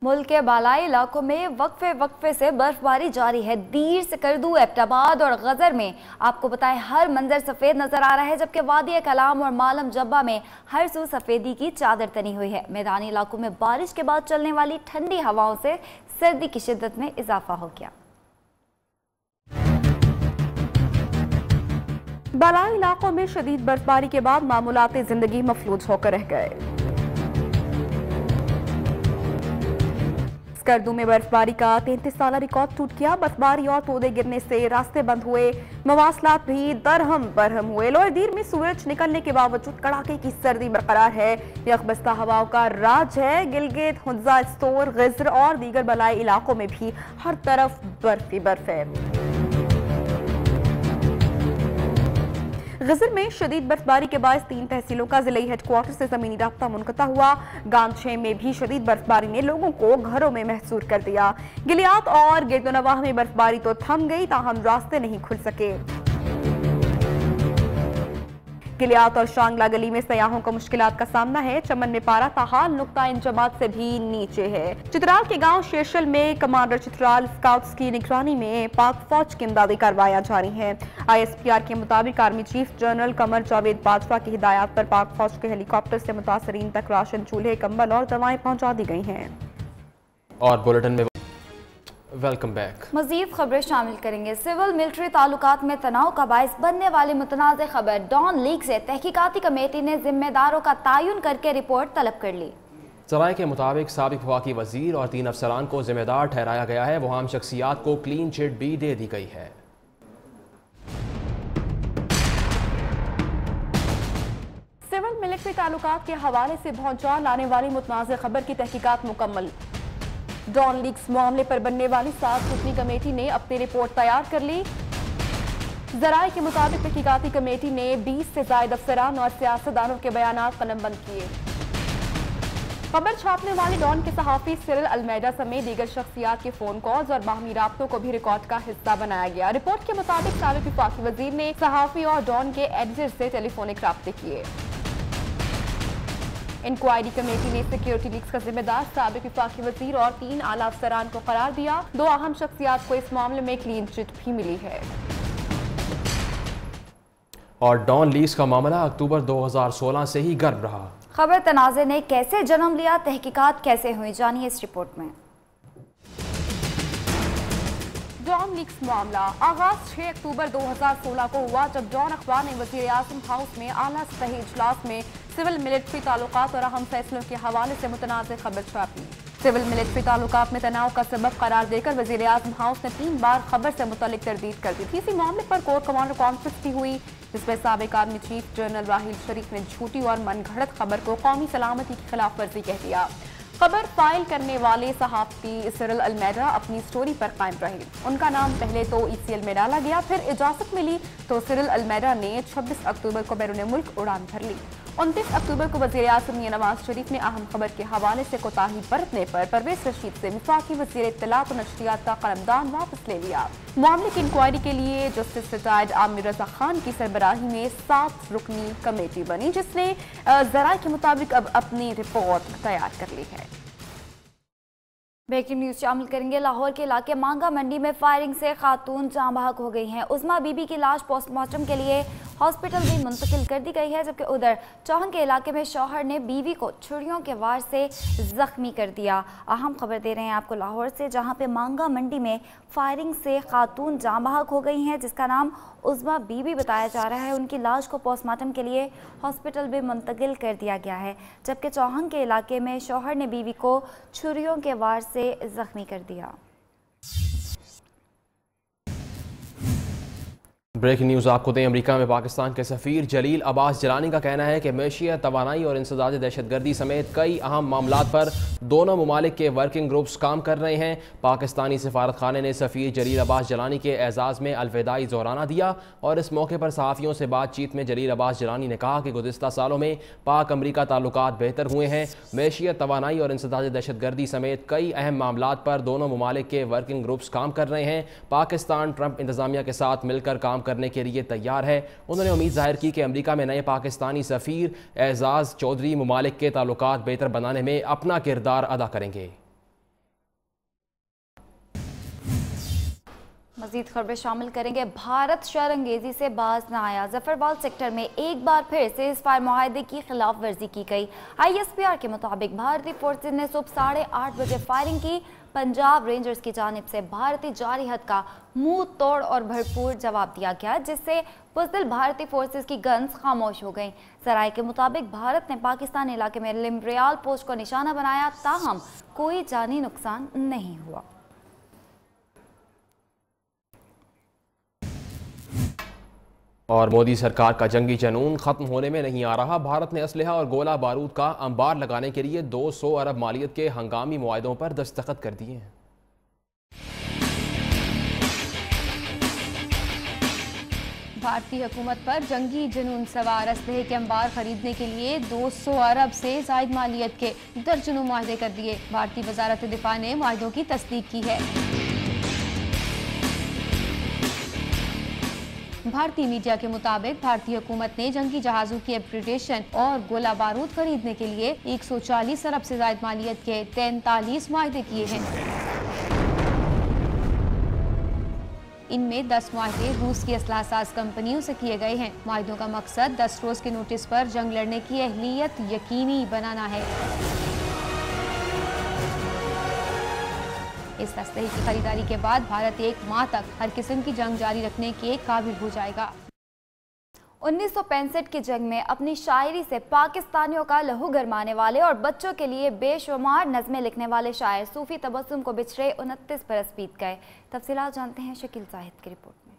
मुल्क के बालाई इलाकों में वक्फे से बर्फबारी जारी है। दीर, सकरदू, एबटाबाद और गजर में आपको बताएं हर मंजर सफ़ेद नजर आ रहा है, जबकि वादी कलाम और मालम जब्बा में हर सू सफ़ेदी की चादर तनी हुई है। मैदानी इलाकों में बारिश के बाद चलने वाली ठंडी हवाओं से सर्दी की शिद्दत में इजाफा हो गया। बालाई इलाकों में शदीद बर्फबारी के बाद मामूलाती जिंदगी मफलूज होकर रह गए। सकरदू में बर्फबारी का 33 साल रिकॉर्ड टूट गया। बर्फबारी और पौधे गिरने से रास्ते बंद हुए, मवासलात भी दरहम बरहम हुए। लोअर दीर में सूरज निकलने के बावजूद कड़ाके की सर्दी बरकरार है। यकबस्ता हवाओं का राज है। गिलगित, हुंजा, स्तोर, गिज्र और दीगर बलाई इलाकों में भी हर तरफ बर्फ ही बर्फ है। गजर में शदीद बर्फबारी के बाद 3 तहसीलों का जिले हेडक्वार्टर से जमीनी राब्ता मुनक़ता हुआ। गांव 6 में भी शदीद बर्फबारी ने लोगों को घरों में महसूर कर दिया। गिलियात और गिरदोनवाह में बर्फबारी तो थम गई, ताहम रास्ते नहीं खुल सके। गिलियात और शांगला गली में सयाहों को मुश्किलात का सामना है। चमन में पारा ताहाल नुक्ता इंजमात से भी नीचे है। चित्राल के गांव शेरशल में कमांडर चित्राल स्काउट्स की निगरानी में पाक फौज की इमदादी कार्रवाइयां जारी हैं। ISPR के मुताबिक army chief general Qamar Javed Bajwa की हिदायत पर पाक फौज के हेलीकॉप्टर से मुतासरीन तक राशन, चूल्हे, कंबल और दवाएं पहुंचा दी गई हैं। और बुलेटिन में वेलकम बैक। मजीद खबरें शामिल करेंगे। सिविल मिलिट्री ताल्लुकात में तनाव का बायस बनने वाली मुतनाज़ खबर डॉन लीग से तहकीकाती कमेटी ने जिम्मेदारों का तयन करके रिपोर्ट तलब कर ली। सराय के मुताबिक साबिक वफाकी वजीर और 3 अफसरान को जिम्मेदार ठहराया गया है। वहां शख्सियात को क्लीन चिट भी दे दी गई है। सिविल मिलिट्री ताल्लुकात के हवाले से भौंचाल लाने वाली मुतनाज़ खबर की तहकीकात मुकम्मल। डॉन लीग्स मामले पर बनने वाली 7 रुकनी कमेटी ने अपनी रिपोर्ट तैयार कर ली। जराये के मुताबिक तहकीकाती कमेटी ने 20 से ज्यादा अफसरान और सियासतदानों के बयानात कलमबंद किए। खबर छापने वाले डॉन के सहाफी सिरिल अलमेडा समेत दीगर शख्सियात के फोन कॉल्स और बाहमी राब्तों को भी रिकॉर्ड का हिस्सा बनाया गया। रिपोर्ट के मुताबिक साबिक वफाकी वजीर ने सहाफी और डॉन के एडिटर से टेलीफोनिक राब्ते किए। इंक्वायरी कमेटी ने सिक्योरिटी लीक्स का जिम्मेदार साबिक वफाकी वजीर और 3 आला अफसरान को करार दिया। 2 अहम शख्सियात को इस मामले में क्लीन चिट भी मिली है। और डॉन लीग्स का मामला अक्टूबर 2016 से ही गर्म रहा। खबर तनाज़े ने कैसे जन्म लिया, तहकीकात कैसे हुई, जानिए इस रिपोर्ट में। डॉन लीग्स मामला आगाज 6 अक्टूबर 2016 को हुआ, जब डॉन अखबार ने वज़ीर आज़म हाउस में आला सतही इजलास में सिविल मिलिट्री ताल्लुकात और अहम फैसलों के हवाले से मुतनाज़ खबर छापी। सिविल मिलिट्री ताल्लुकात में तनाव का सबब करार देकर वज़ीर आज़म हाउस ने 3 बार खबर से मुतल्लिक तरदीद कर दी थी। इसी मामले पर कोर कमांडर कॉन्फ्रेंस भी हुई, जिसमें साबिक आर्मी चीफ जनरल राहिल शरीफ ने झूठी और मनगढ़ंत खबर को कौमी सलामती की खिलाफ वर्जी कह दिया। खबर फाइल करने वाले सहाफ़ी सिरिल अलमेडा अपनी स्टोरी पर कायम रहे। उनका नाम पहले तो ECL में डाला गया, फिर इजाज़त मिली तो सिरिल अलमेडा ने 26 अक्टूबर को बैरून मुल्क उड़ान भर ली। 29 अक्टूबर को वज़ीर आज़म नवाज शरीफ ने अहम खबर के हवाले से कोताही बरतने पर परवेज रशीद से वफाकी वज़ीर इत्तलात और नशरियात का कलमदान वापस ले लिया। मामले की इंक्वायरी के लिए जस्टिस रिटायर्ड आमिर रजा खान की सरबराही में 7 रुकनी कमेटी बनी, जिसने जराये के मुताबिक अब अपनी रिपोर्ट तैयार कर ली है। ब्रेकिंग न्यूज शामिल करेंगे। लाहौर के इलाके मांगा मंडी में फायरिंग से खातून जाँ बहक हो गई हैं। उस्मा बीबी की लाश पोस्टमार्टम के लिए हॉस्पिटल भी मुंतकिल कर दी गई है, जबकि उधर चौहन के इलाके में शौहर ने बीवी को छुरियों के वार से जख्मी कर दिया। अहम खबर दे रहे हैं आपको लाहौर से, जहां पे मांगा मंडी में फायरिंग से खातून जाँ बहक हो गई हैं, जिसका नाम उस्मा बीबी बताया जा रहा है। उनकी लाश को पोस्टमार्टम के लिए हॉस्पिटल भी मुंतकिल कर दिया गया है, जबकि चौहन के इलाके में शौहर ने बीवी को छुरियों के वार से जख्मी कर दिया। ब्रेकिंग न्यूज़ आपको दें। अमेरिका में पाकिस्तान के सफ़ीर जलील अब्बास जिलानी का कहना है कि मैशियत, तवानाई और इंसदाद दहशतगर्दी समेत कई अहम मामलात पर दोनों ममालिक के वर्किंग ग्रुप्स काम कर रहे हैं। पाकिस्तानी सफारत खाने ने सफ़ीर जलील अब्बास जिलानी के एजाज़ में अलविदाई ज़ोराना दिया और इस मौके पर सहाफ़ियों से बातचीत में जलील अब्बास जिलानी ने कहा कि गुज़िश्ता सालों में पाक अमरीका ताल्लुकात बेहतर हुए हैं। मैशियत, तवानाई और इंसदाद दहशतगर्दी समेत कई अहम मामलात पर दोनों ममालिक के वर्किंग ग्रुप्स काम कर रहे हैं। पाकिस्तान ट्रंप इंतज़ामिया के साथ मिलकर काम करने के लिए तैयार है। उन्होंने उम्मीद जाहिर की कि अमेरिका में नए पाकिस्तानी सफ़ीर एजाज चौधरी ममालिक के ताल्लुकात बेहतर बनाने में अपना किरदार अदा करेंगे। मज़ीद खबरें शामिल करेंगे। भारत शरंगेजी से बाज न आया। जफरवाल सेक्टर में एक बार फिर से सीज़फायर मुआहदे की खिलाफ वर्जी की गई। ISPR के मुताबिक भारतीय फोर्सेज ने सुबह 8:30 बजे फायरिंग की। पंजाब रेंजर्स की जानिब से भारतीय जारहियत का मुंह तोड़ और भरपूर जवाब दिया गया, जिससे बुज़दिल भारतीय फोर्सेज की गन्स खामोश हो गईं। सराय के मुताबिक भारत ने पाकिस्तान इलाके में लिम्ब्रियाल पोस्ट को निशाना बनाया, ताहम कोई जानी नुकसान नहीं हुआ। और मोदी सरकार का जंगी जनून खत्म होने में नहीं आ रहा। भारत ने असलहा और गोला बारूद का अंबार लगाने के लिए 200 अरब मालियत के हंगामी मुआहदों पर दस्तखत कर दिए हैं। भारतीय हुकूमत पर जंगी जुनून सवार असलहे के अंबार खरीदने के लिए 200 अरब से जायद मालियत के दर्जनों मुआहदे कर दिए। भारतीय वजारत दिफा ने मुआहदों की तस्दीक की है। भारतीय मीडिया के मुताबिक भारतीय हुकूमत ने जंगी जहाजों की अपग्रेडेशन और गोला बारूद खरीदने के लिए 140 अरब से जायद मालियत के 43 मुआहदे किए हैं। इनमें 10 मुआहदे रूस की असलाहसाज कंपनियों से किए गए हैं। मुआहदों का मकसद 10 रोज के नोटिस पर जंग लड़ने की अहलियत यकीनी बनाना है। इस असलहे की खरीदारी के बाद भारत 1 माह तक हर किस्म की जंग जारी रखने के काबिल हो जाएगा। 1965 की जंग में अपनी शायरी से पाकिस्तानियों का लहू गरमाने वाले और बच्चों के लिए बेशुमार नज़में लिखने वाले शायर सूफी तबस्सुम को बिछड़े 29 बरस बीत गए। तफसीलात जानते हैं शकील जाहिद की रिपोर्ट में।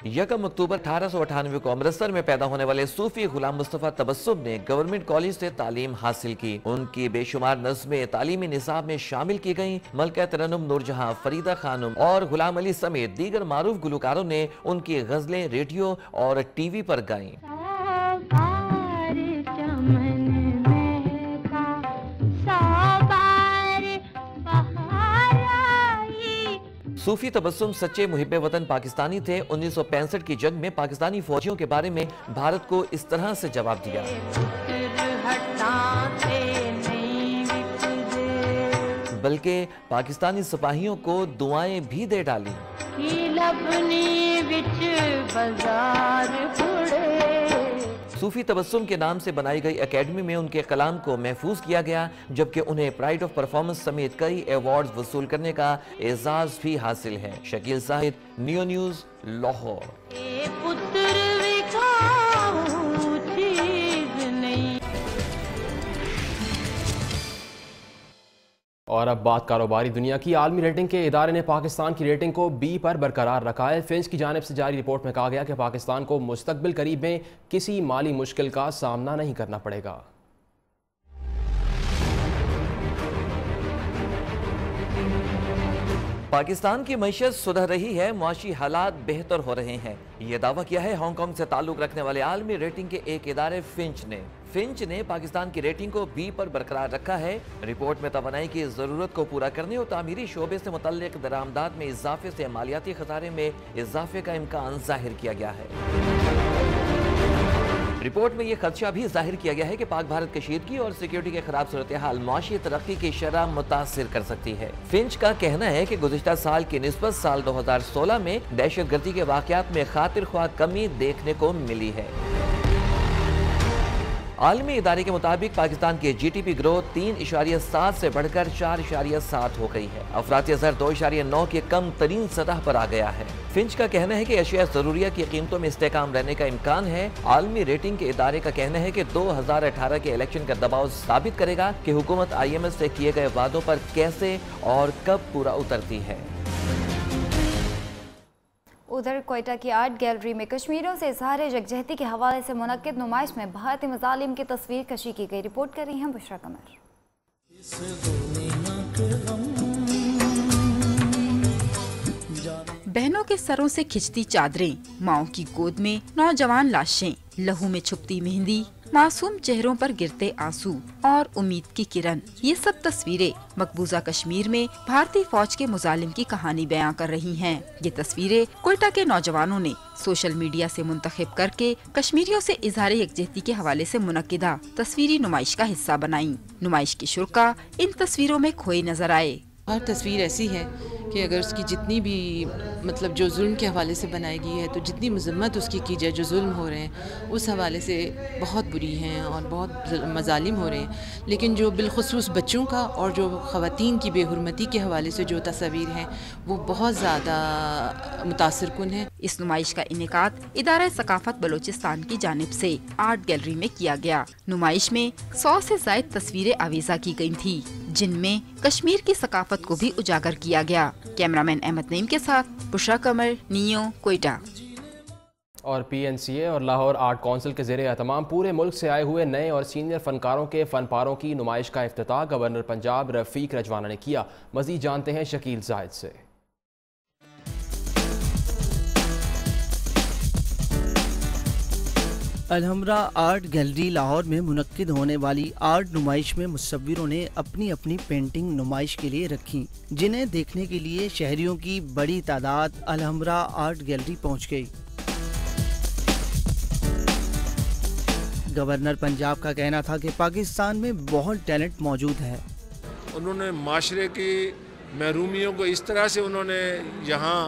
यकम अक्टूबर 1898 को अमृतसर में पैदा होने वाले सूफी गुलाम मुस्तफ़ा तबस्सुम ने गवर्नमेंट कॉलेज से तालीम हासिल की। उनकी बेशुमार नज़्में तालीमी निसाब में शामिल की गईं। मलका तरन्नुम नूरजहां, फरीदा खानम और गुलाम अली समेत दीगर मारूफ गुलकारों ने उनकी गजलें रेडियो और टीवी पर गाईं। सूफी तबस्सुम सच्चे मुहिब्बे वतन पाकिस्तानी थे। 1965 की जंग में पाकिस्तानी फौजियों के बारे में भारत को इस तरह से जवाब दिया। बल्कि पाकिस्तानी सिपाहियों को दुआएं भी दे डाली। सूफी तबस्सुम के नाम से बनाई गई एकेडमी में उनके कलाम को महफूज किया गया, जबकि उन्हें प्राइड ऑफ परफॉर्मेंस समेत कई अवार्ड्स वसूल करने का एजाज भी हासिल है। Shakeel Shahid, neo news, Lahore. और अब बात कारोबारी दुनिया की। आलमी रेटिंग के इदारे ने पाकिस्तान की रेटिंग को बी पर बरकरार रखा है। फिंच की जानिब से जारी रिपोर्ट में कहा गया कि पाकिस्तान को मुस्तकबिल करीब में किसी माली मुश्किल का सामना नहीं करना पड़ेगा। पाकिस्तान की मईशत सुधर रही है, मुआशी हालात बेहतर हो रहे हैं। ये दावा किया है हांगकांग से ताल्लुक रखने वाले आलमी रेटिंग के एक इदारे फिंच ने पाकिस्तान की रेटिंग को बी पर बरकरार रखा है। रिपोर्ट में तवानाई की जरूरत को पूरा करने और तामीरी शोबे से मुतल्लिक दरामदात में इजाफे से मालियाती खसारे में इजाफे का इम्कान जाहिर किया गया है। रिपोर्ट में यह खदशा भी जाहिर किया गया है कि पाक भारत कशीदगी और सिक्योरिटी के खराब सूरत हाल मुआशी तरक्की की शरह मुतासिर कर सकती है। फिंच का कहना है कि गुज़िश्ता साल की निस्बत साल 2016 में दहशतगर्दी के वाक़यात में खातिर ख्वाह कमी देखने को मिली है। आलमी इदारे के मुताबिक पाकिस्तान की GDP ग्रोथ 3.7 से बढ़कर 4.7 हो गई है। अफराती ज़र 2.9 के कम तरीन सतह पर आ गया है। फिंच का कहना है कि अशिया ज़रूरिया की कीमतों में इस्तेकाम रहने का इम्कान है। आलमी रेटिंग के इदारे का कहना है कि 2018 के इलेक्शन का दबाव साबित करेगा कि हुकूमत IMF से किए गए वादों पर कैसे और कब पूरा उतरती है। उधर कोयटा की आर्ट गैलरी में कश्मीरियों से इजहार यकजहती के हवाले से मुनक्किद नुमाइश में भारतीय मज़ालिम की तस्वीर कशी की गई। रिपोर्ट कर रही हैं बुशरा कमर। बहनों के सरों से खिंचती चादरें, माओ की गोद में नौजवान लाशें, लहू में छुपती मेहंदी, मासूम चेहरों पर गिरते आंसू और उम्मीद की किरण, ये सब तस्वीरें मकबूजा कश्मीर में भारतीय फौज के मुजालिम की कहानी बयां कर रही हैं। ये तस्वीरें कोयटा के नौजवानों ने सोशल मीडिया से मुंतखब करके कश्मीरियों से इजहार यकजहती के हवाले से मुनक्किदा तस्वीरी नुमाइश का हिस्सा बनाई। नुमाइश के शुरा इन तस्वीरों में खोए नजर आए। हर तस्वीर ऐसी है कि अगर उसकी जितनी भी मतलब जो जुल्म के हवाले से बनाई गई है, तो जितनी मजम्मत उसकी की जाए, जो जुल्म हो रहे हैं उस हवाले से बहुत बुरी हैं और बहुत मजालिम हो रहे हैं। लेकिन जो बिलखुसूस बच्चों का और जो ख़वातीन की बेहुरमती के हवाले से जो तस्वीर हैं वो बहुत ज़्यादा मुतासिर कुन है। इस नुमाइश का इनेकाद इदारा सकाफत बलोचिस्तान की जानिब से आर्ट गैलरी में किया गया। नुमाइश में 100 से ज़ायद तस्वीरें आवीज़ा की गई थी, जिनमें कश्मीर की सकाफत को भी उजागर किया गया। कैमरामैन अहमद नईम के साथ बुशरा कमर, नियो, कोयटा। और PNCA और लाहौर आर्ट काउंसिल के ज़ेरे एहतमाम पूरे मुल्क से आए हुए नए और सीनियर फनकारों के फनपारों की नुमाइश का इफ्तिताह गवर्नर पंजाब रफ़ीक रजवाना ने किया। मज़ीद जानते हैं शकील जाहिद से। अलहमरा आर्ट गैलरी लाहौर में मुनक्किद होने वाली आर्ट नुमाइश में मुसव्विरों ने अपनी अपनी पेंटिंग नुमाइश के लिए रखी, जिन्हें देखने के लिए शहरियों की बड़ी तादाद अलहमरा आर्ट गैलरी पहुंच गई। गवर्नर पंजाब का कहना था कि पाकिस्तान में बहुत टैलेंट मौजूद है। उन्होंने माशरे की महरूमियों को इस तरह से उन्होंने यहाँ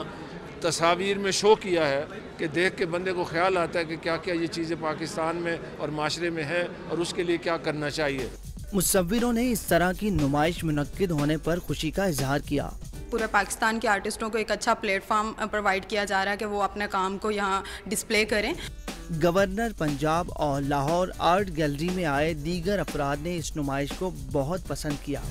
तस्वीर में शो किया है कि देख के बंदे को ख्याल आता है कि क्या क्या ये चीज़ें पाकिस्तान में और माशरे में है और उसके लिए क्या करना चाहिए। मुसव्विरों ने इस तरह की नुमाइश मुनक्किद होने पर खुशी का इजहार किया। पूरे पाकिस्तान के आर्टिस्टों को एक अच्छा प्लेटफॉर्म प्रोवाइड किया जा रहा है कि वो अपने काम को यहाँ डिस्प्ले करें। गवर्नर पंजाब और लाहौर आर्ट गैलरी में आए दीगर अफराद ने इस नुमाइश को बहुत पसंद किया।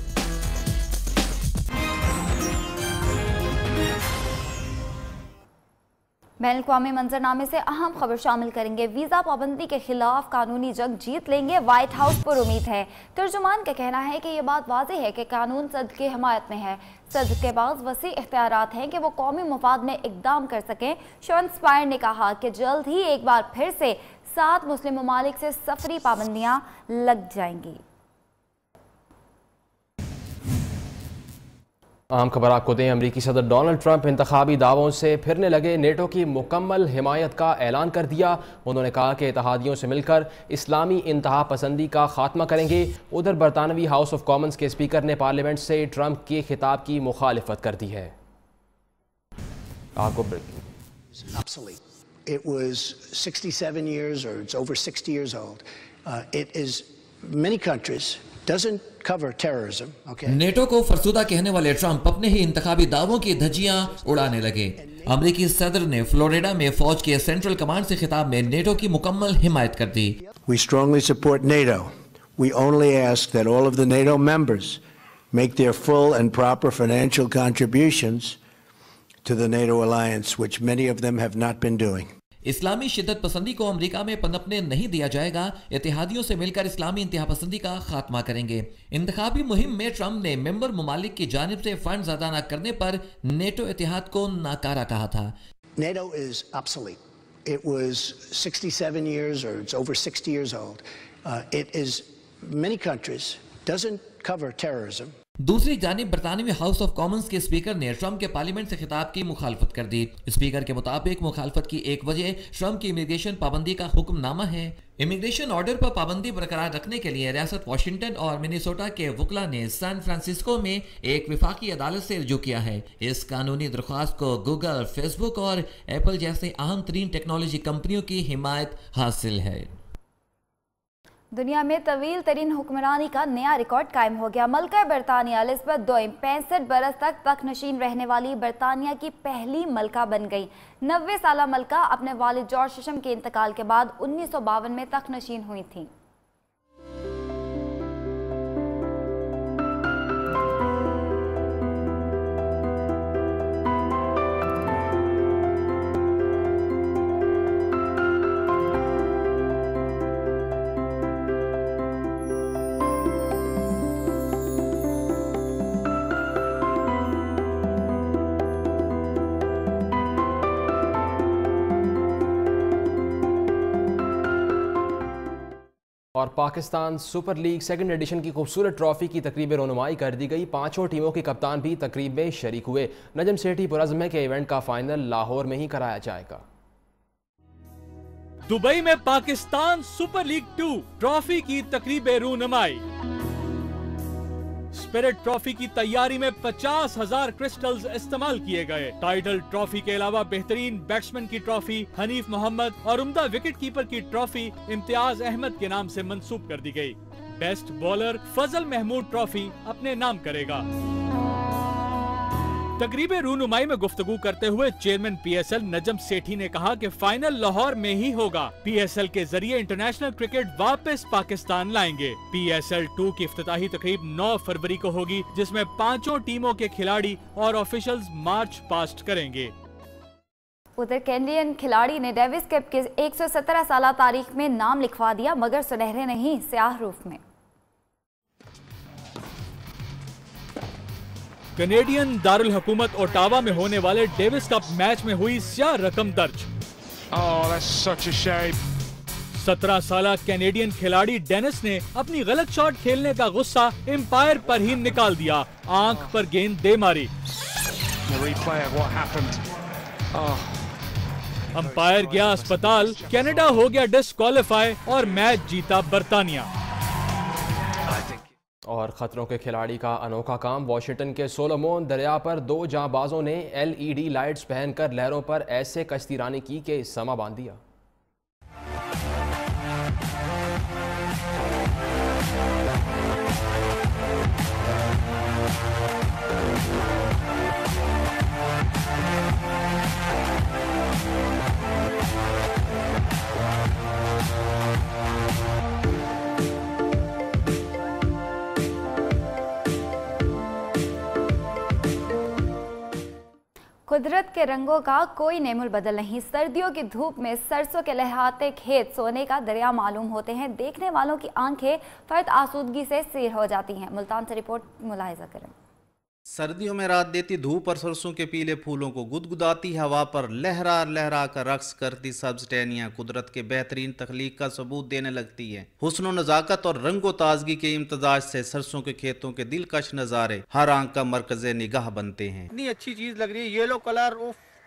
बैनुल-अक़वामी मंजरनामे से अहम खबर शामिल करेंगे। वीज़ा पाबंदी के खिलाफ कानूनी जंग जीत लेंगे, व्हाइट हाउस पर उम्मीद है। तर्जुमान का कहना है कि ये बात वाज़ेह है कि कानून सदर की हिमायत में है। सदर के पास वसी इख्तियारात हैं कि वो कौमी मफाद में इकदाम कर सकें। शवन स्पायर ने कहा कि जल्द ही एक बार फिर से 7 मुस्लिम ममालिक से सफरी पाबंदियाँ लग जाएंगी। अहम खबर आपको दें, अमरीकी सदर डोनाल्ड ट्रंप इंतखाबी दावों से फिरने लगे। नेटो की मुकम्मल हिमायत का ऐलान कर दिया। उन्होंने कहा कि इत्तेहादियों से मिलकर इस्लामी इंतहा पसंदी का खात्मा करेंगे। उधर बरतानवी हाउस ऑफ कॉमन्स के स्पीकर ने पार्लियामेंट से ट्रंप के खिताब की मुखालिफत कर दी है। आपको It was 67 years, or it's over 60 years old. It is many countries. Doesn't cover terrorism, okay? NATO को फरसुदा कहने वाले ट्रंप अपने ही इंतखाबी दावों की धज्जियां उड़ाने लगे। अमरीकी सदर ने फ्लोरिडा में फौज के सेंट्रल कमांड से खिताब में नेटो की मुकम्मल हिमायत कर दी। We strongly support NATO. We only ask that all of the NATO members make their full and proper financial contributions to the NATO alliance, which many of them have not been doing. इस्लामी शिद्दत पसंदी को अमेरिका में पनपने नहीं दिया जाएगा। इत्तेहादियों से मिलकर इस्लामी इंतहा पसंदी का खात्मा करेंगे। इंतखाबी मुहिम में ट्रंप ने मेंबर ममालिक की जानिब से फंड अदा न करने पर नेटो इत्तेहाद को नाकारा कहा था। NATO is obsolete. It was 67 years, or it's over 60 years old. It is many countries. Doesn't cover terrorism. दूसरी जानिब बरतानवी हाउस ऑफ कॉमन्स के स्पीकर ने ट्रंप के पार्लियामेंट से खिताब की मुखालफत कर दी। स्पीकर के मुताबिक मुखालफत की एक वजह ट्रंप की इमिग्रेशन पाबंदी का हुक्मनामा है। इमिग्रेशन ऑर्डर पर पाबंदी बरकरार रखने के लिए रियासत वाशिंगटन और मिनेसोटा के वकला ने सैन फ्रांसिस्को में एक विफाकी अदालत से रुजू किया है। इस कानूनी दरख्वास्त को गूगल, फेसबुक और एप्पल जैसे अहम तरीन टेक्नोलॉजी कंपनियों की हिमायत हासिल है। दुनिया में तवील तरीन हुक्मरानी का नया रिकॉर्ड कायम हो गया। मलका बरतानिया एलिज़ाबेथ II 65 बरस तक तख्तनशीन रहने वाली बरतानिया की पहली मलका बन गई। 90 साला मलका अपने वालिद जॉर्ज शशम के इंतकाल के बाद 1952 में तख्तनशीन हुई थी। और Pakistan super league second edition की खूबसूरत ट्रॉफी की तकरीब रोनुमाई कर दी गई। 5 टीमों के कप्तान भी तकरीब में शरीक हुए। नजम सेठी पुरज़्म है कि इवेंट का फाइनल लाहौर में ही कराया जाएगा। दुबई में पाकिस्तान सुपर लीग 2 ट्रॉफी की तकरीब रोनुमाई। स्पिरिट ट्रॉफी की तैयारी में 50,000 क्रिस्टल्स इस्तेमाल किए गए। टाइटल ट्रॉफी के अलावा बेहतरीन बैट्समैन की ट्रॉफी हनीफ मोहम्मद और उम्दा विकेट कीपर की ट्रॉफी इम्तियाज अहमद के नाम से मंसूब कर दी गई। बेस्ट बॉलर फजल महमूद ट्रॉफी अपने नाम करेगा। तकरीब रूनुमाई में गुफ्तगू करते हुए चेयरमैन PSL नजम सेठी ने कहा कि फाइनल लाहौर में ही होगा। PSL के जरिए इंटरनेशनल क्रिकेट वापस पाकिस्तान लाएंगे। PSL 2 की इफ्तिताही तकरीब 9 फरवरी को होगी, जिसमें 5 टीमों के खिलाड़ी और ऑफिशियल्स मार्च पास्ट करेंगे। उधर कैनेडियन खिलाड़ी ने डेविस कप के 117 साल तारीख में नाम लिखवा दिया, मगर सुनहरे नहीं, स्याह रूप में। कैनेडियन दारुल हुकूमत ओटावा में होने वाले डेविस कप मैच में हुई स्याह रकम दर्ज। 17 साल कैनेडियन खिलाड़ी डेनिस ने अपनी गलत शॉट खेलने का गुस्सा एम्पायर पर ही निकाल दिया, आंख पर गेंद दे मारी। अंपायर गया अस्पताल, कनाडा हो गया डिस्क्वालीफाई और मैच जीता बर्तानिया। और खतरों के खिलाड़ी का अनोखा काम, वॉशिंगटन के सोलोमोन दरिया पर 2 जांबाजों ने LED लाइट्स पहनकर लहरों पर ऐसे कश्तीरानी की कि समा बांध दिया। कुदरत के रंगों का कोई नेमुल बदल नहीं। सर्दियों की धूप में सरसों के लहराते खेत सोने का दरिया मालूम होते हैं। देखने वालों की आंखें फर्द आसूदगी से सैर हो जाती हैं। मुल्तान से रिपोर्ट मुलाहिजा करें। सर्दियों में रात देती धूप और सरसों के पीले फूलों को गुदगुदाती हवा पर लहरा लहरा कर रक्स करती सब्ज टहनियां कुदरत के बेहतरीन तख्लीक का सबूत देने लगती हैं। हुस्न नज़ाकत और रंगो ताजगी के इम्तजाज से सरसों के खेतों के दिलकश नज़ारे हर आंख का मरकज़े निगाह बनते हैं। इतनी अच्छी चीज लग रही है, येलो कलर,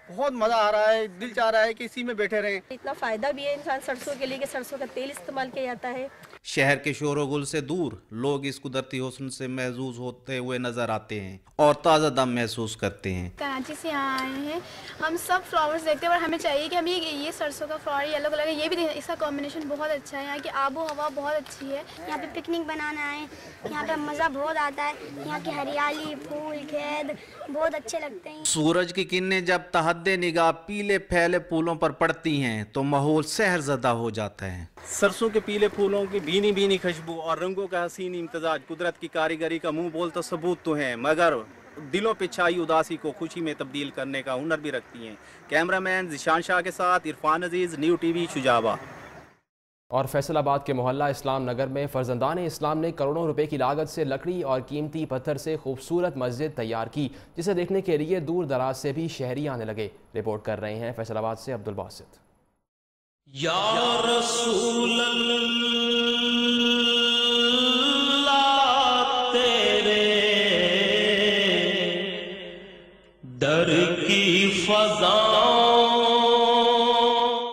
बहुत मजा आ रहा है, दिल चाह रहा है कि इसी में बैठे रहें। इतना फायदा भी है इंसान सरसों के लिए कि सरसों का तेल इस्तेमाल किया जाता है। शहर के शोर गुल से दूर लोग इस कुदरती हुस्न से महजूज होते हुए नजर आते हैं और ताज़ा दम महसूस करते हैं। कराची से यहाँ आए हैं, हम सब फ्लावर्स देखते हैं और हमें चाहिए कि हम ये सरसों का फ्लावर येलो कलर का ये भी देखें। इसका कॉम्बिनेशन बहुत अच्छा है, यहाँ की आबो हवा बहुत अच्छी है। यहाँ पे पिकनिक बनाना आए, यहाँ पे मज़ा बहुत आता है। यहाँ की हरियाली, फूल, खेत बहुत अच्छे लगते हैं। सूरज की किरणें जब तहद्दे निगाह पीले फैले फूलों पर पड़ती हैं तो माहौल सहरज़दा हो जाता है। सरसों के पीले फूलों की भीनी भीनी खुशबू और रंगों का हसीन इम्तजाज कुदरत की कारीगरी का मुंह बोलता सबूत तो है, मगर दिलों पे छाई उदासी को खुशी में तब्दील करने का हुनर भी रखती हैं। कैमरामैन जिशान शाह के साथ इरफान अजीज, न्यू टीवी, शुजाबा। और फैसलाबाद के मोहल्ला इस्लाम नगर में फर्जंदान इस्लाम ने करोड़ों रुपए की लागत से लकड़ी और कीमती पत्थर से खूबसूरत मस्जिद तैयार की, जिसे देखने के लिए दूर दराज से भी शहरी आने लगे। रिपोर्ट कर रहे हैं फैसलाबाद से अब्दुल बासित। या रसूल अल्लाह तेरे दर की फज़ा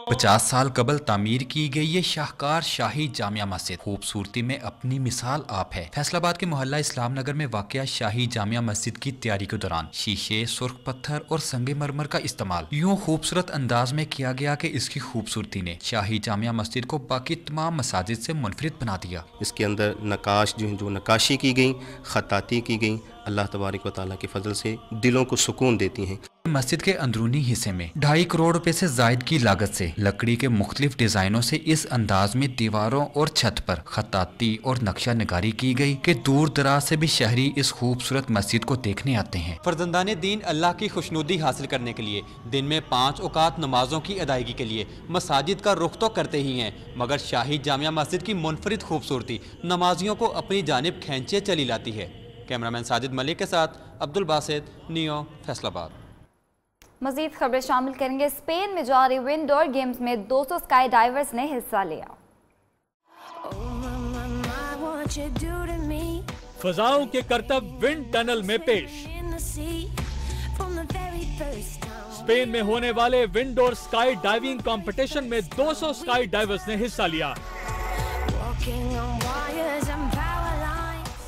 50 साल कबल तामीर की गई ये शाहकार शाही जामिया मस्जिद खूबसूरती में अपनी मिसाल आप है। फैसलाबाद के मोहल्ला इस्लाम नगर में वाक़या शाही जामिया मस्जिद की तैयारी के दौरान शीशे, सुर्ख पत्थर और संगे मरमर का इस्तेमाल यूं खूबसूरत अंदाज में किया गया कि इसकी खूबसूरती ने शाही जामिया मस्जिद को बाकी तमाम मसाजिद से मुनफरिद बना दिया। इसके अंदर नकाश जो नकाशी की गई, खताती की गई, अल्लाह तबारक व तआला के फजल से दिलों को सुकून देती हैं। मस्जिद के अंदरूनी हिस्से में 2.5 करोड़ रुपए से जायद की लागत से लकड़ी के मुख्तलिफ डिजाइनों से इस अंदाज में दीवारों और छत पर खताती और नक्शा निगारी की गई कि दूर दराज से भी शहरी इस खूबसूरत मस्जिद को देखने आते हैं। फर्जंदाने दीन अल्लाह की खुशनुदी हासिल करने के लिए दिन में 5 औकात नमाजों की अदायगी के लिए मसाजिद का रुख तो करते ही हैं, मगर शाही जामिया मस्जिद की मुनफरिद खूबसूरती नमाजियों को अपनी जानिब खींचे चली लाती है। कैमरामैन साजिद मलिक के साथ अब्दुल बासित, नियो, फैसलाबाद। मजीद खबरें शामिल करेंगे। स्पेन में जारी विंडोर गेम्स में 200 स्काई डाइवर्स ने हिस्सा लिया। फजाओं के करतब विंड टनल में पेश। स्पेन में होने वाले विंडोर स्काई डाइविंग कंपटीशन में 200 स्काई डाइवर्स ने हिस्सा लिया।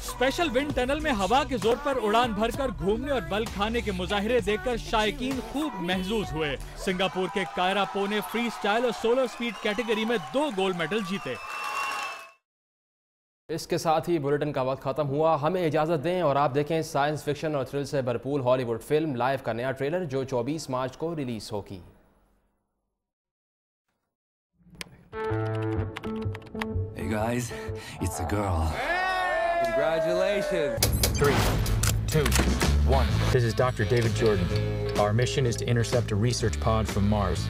स्पेशल विंड टनल में हवा के जोर पर उड़ान भरकर घूमने और बल खाने के मुजाहिरे देखकर शायकीन खूब महजूज हुए। सिंगापुर के कायरा पो ने फ्री स्टाइल और सोलो स्पीड कैटेगरी में 2 गोल्ड मेडल जीते। इसके साथ ही बुलेटिन का वक्त खत्म हुआ। हमें इजाजत दें और आप देखें साइंस फिक्शन और थ्रिल से भरपूर हॉलीवुड फिल्म लाइव का नया ट्रेलर जो 24 मार्च को रिलीज होगी। Hey guys, it's a girl. Congratulations. 3, 2, 1. This is Dr. David Jordan. Our mission is to intercept a research pod from Mars.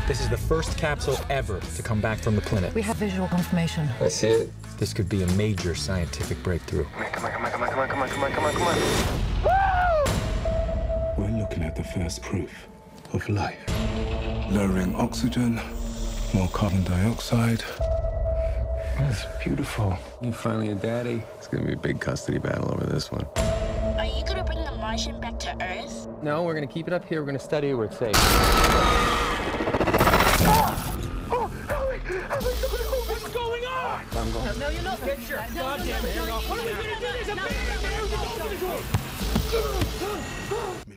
This is the first capsule ever to come back from the planet. We have visual confirmation. I see it. This could be a major scientific breakthrough. Come on. We're looking at the first proof of life. Lowering oxygen, more carbon dioxide. That's beautiful. You're finally a daddy. It's gonna be a big custody battle over this one. Are you gonna bring the Martian back to Earth? No, we're gonna keep it up here. We're gonna study it where it's safe. What's going on? I'm going. No, you're not. Get your goddamn hair off. What are we gonna do? There's a baby there.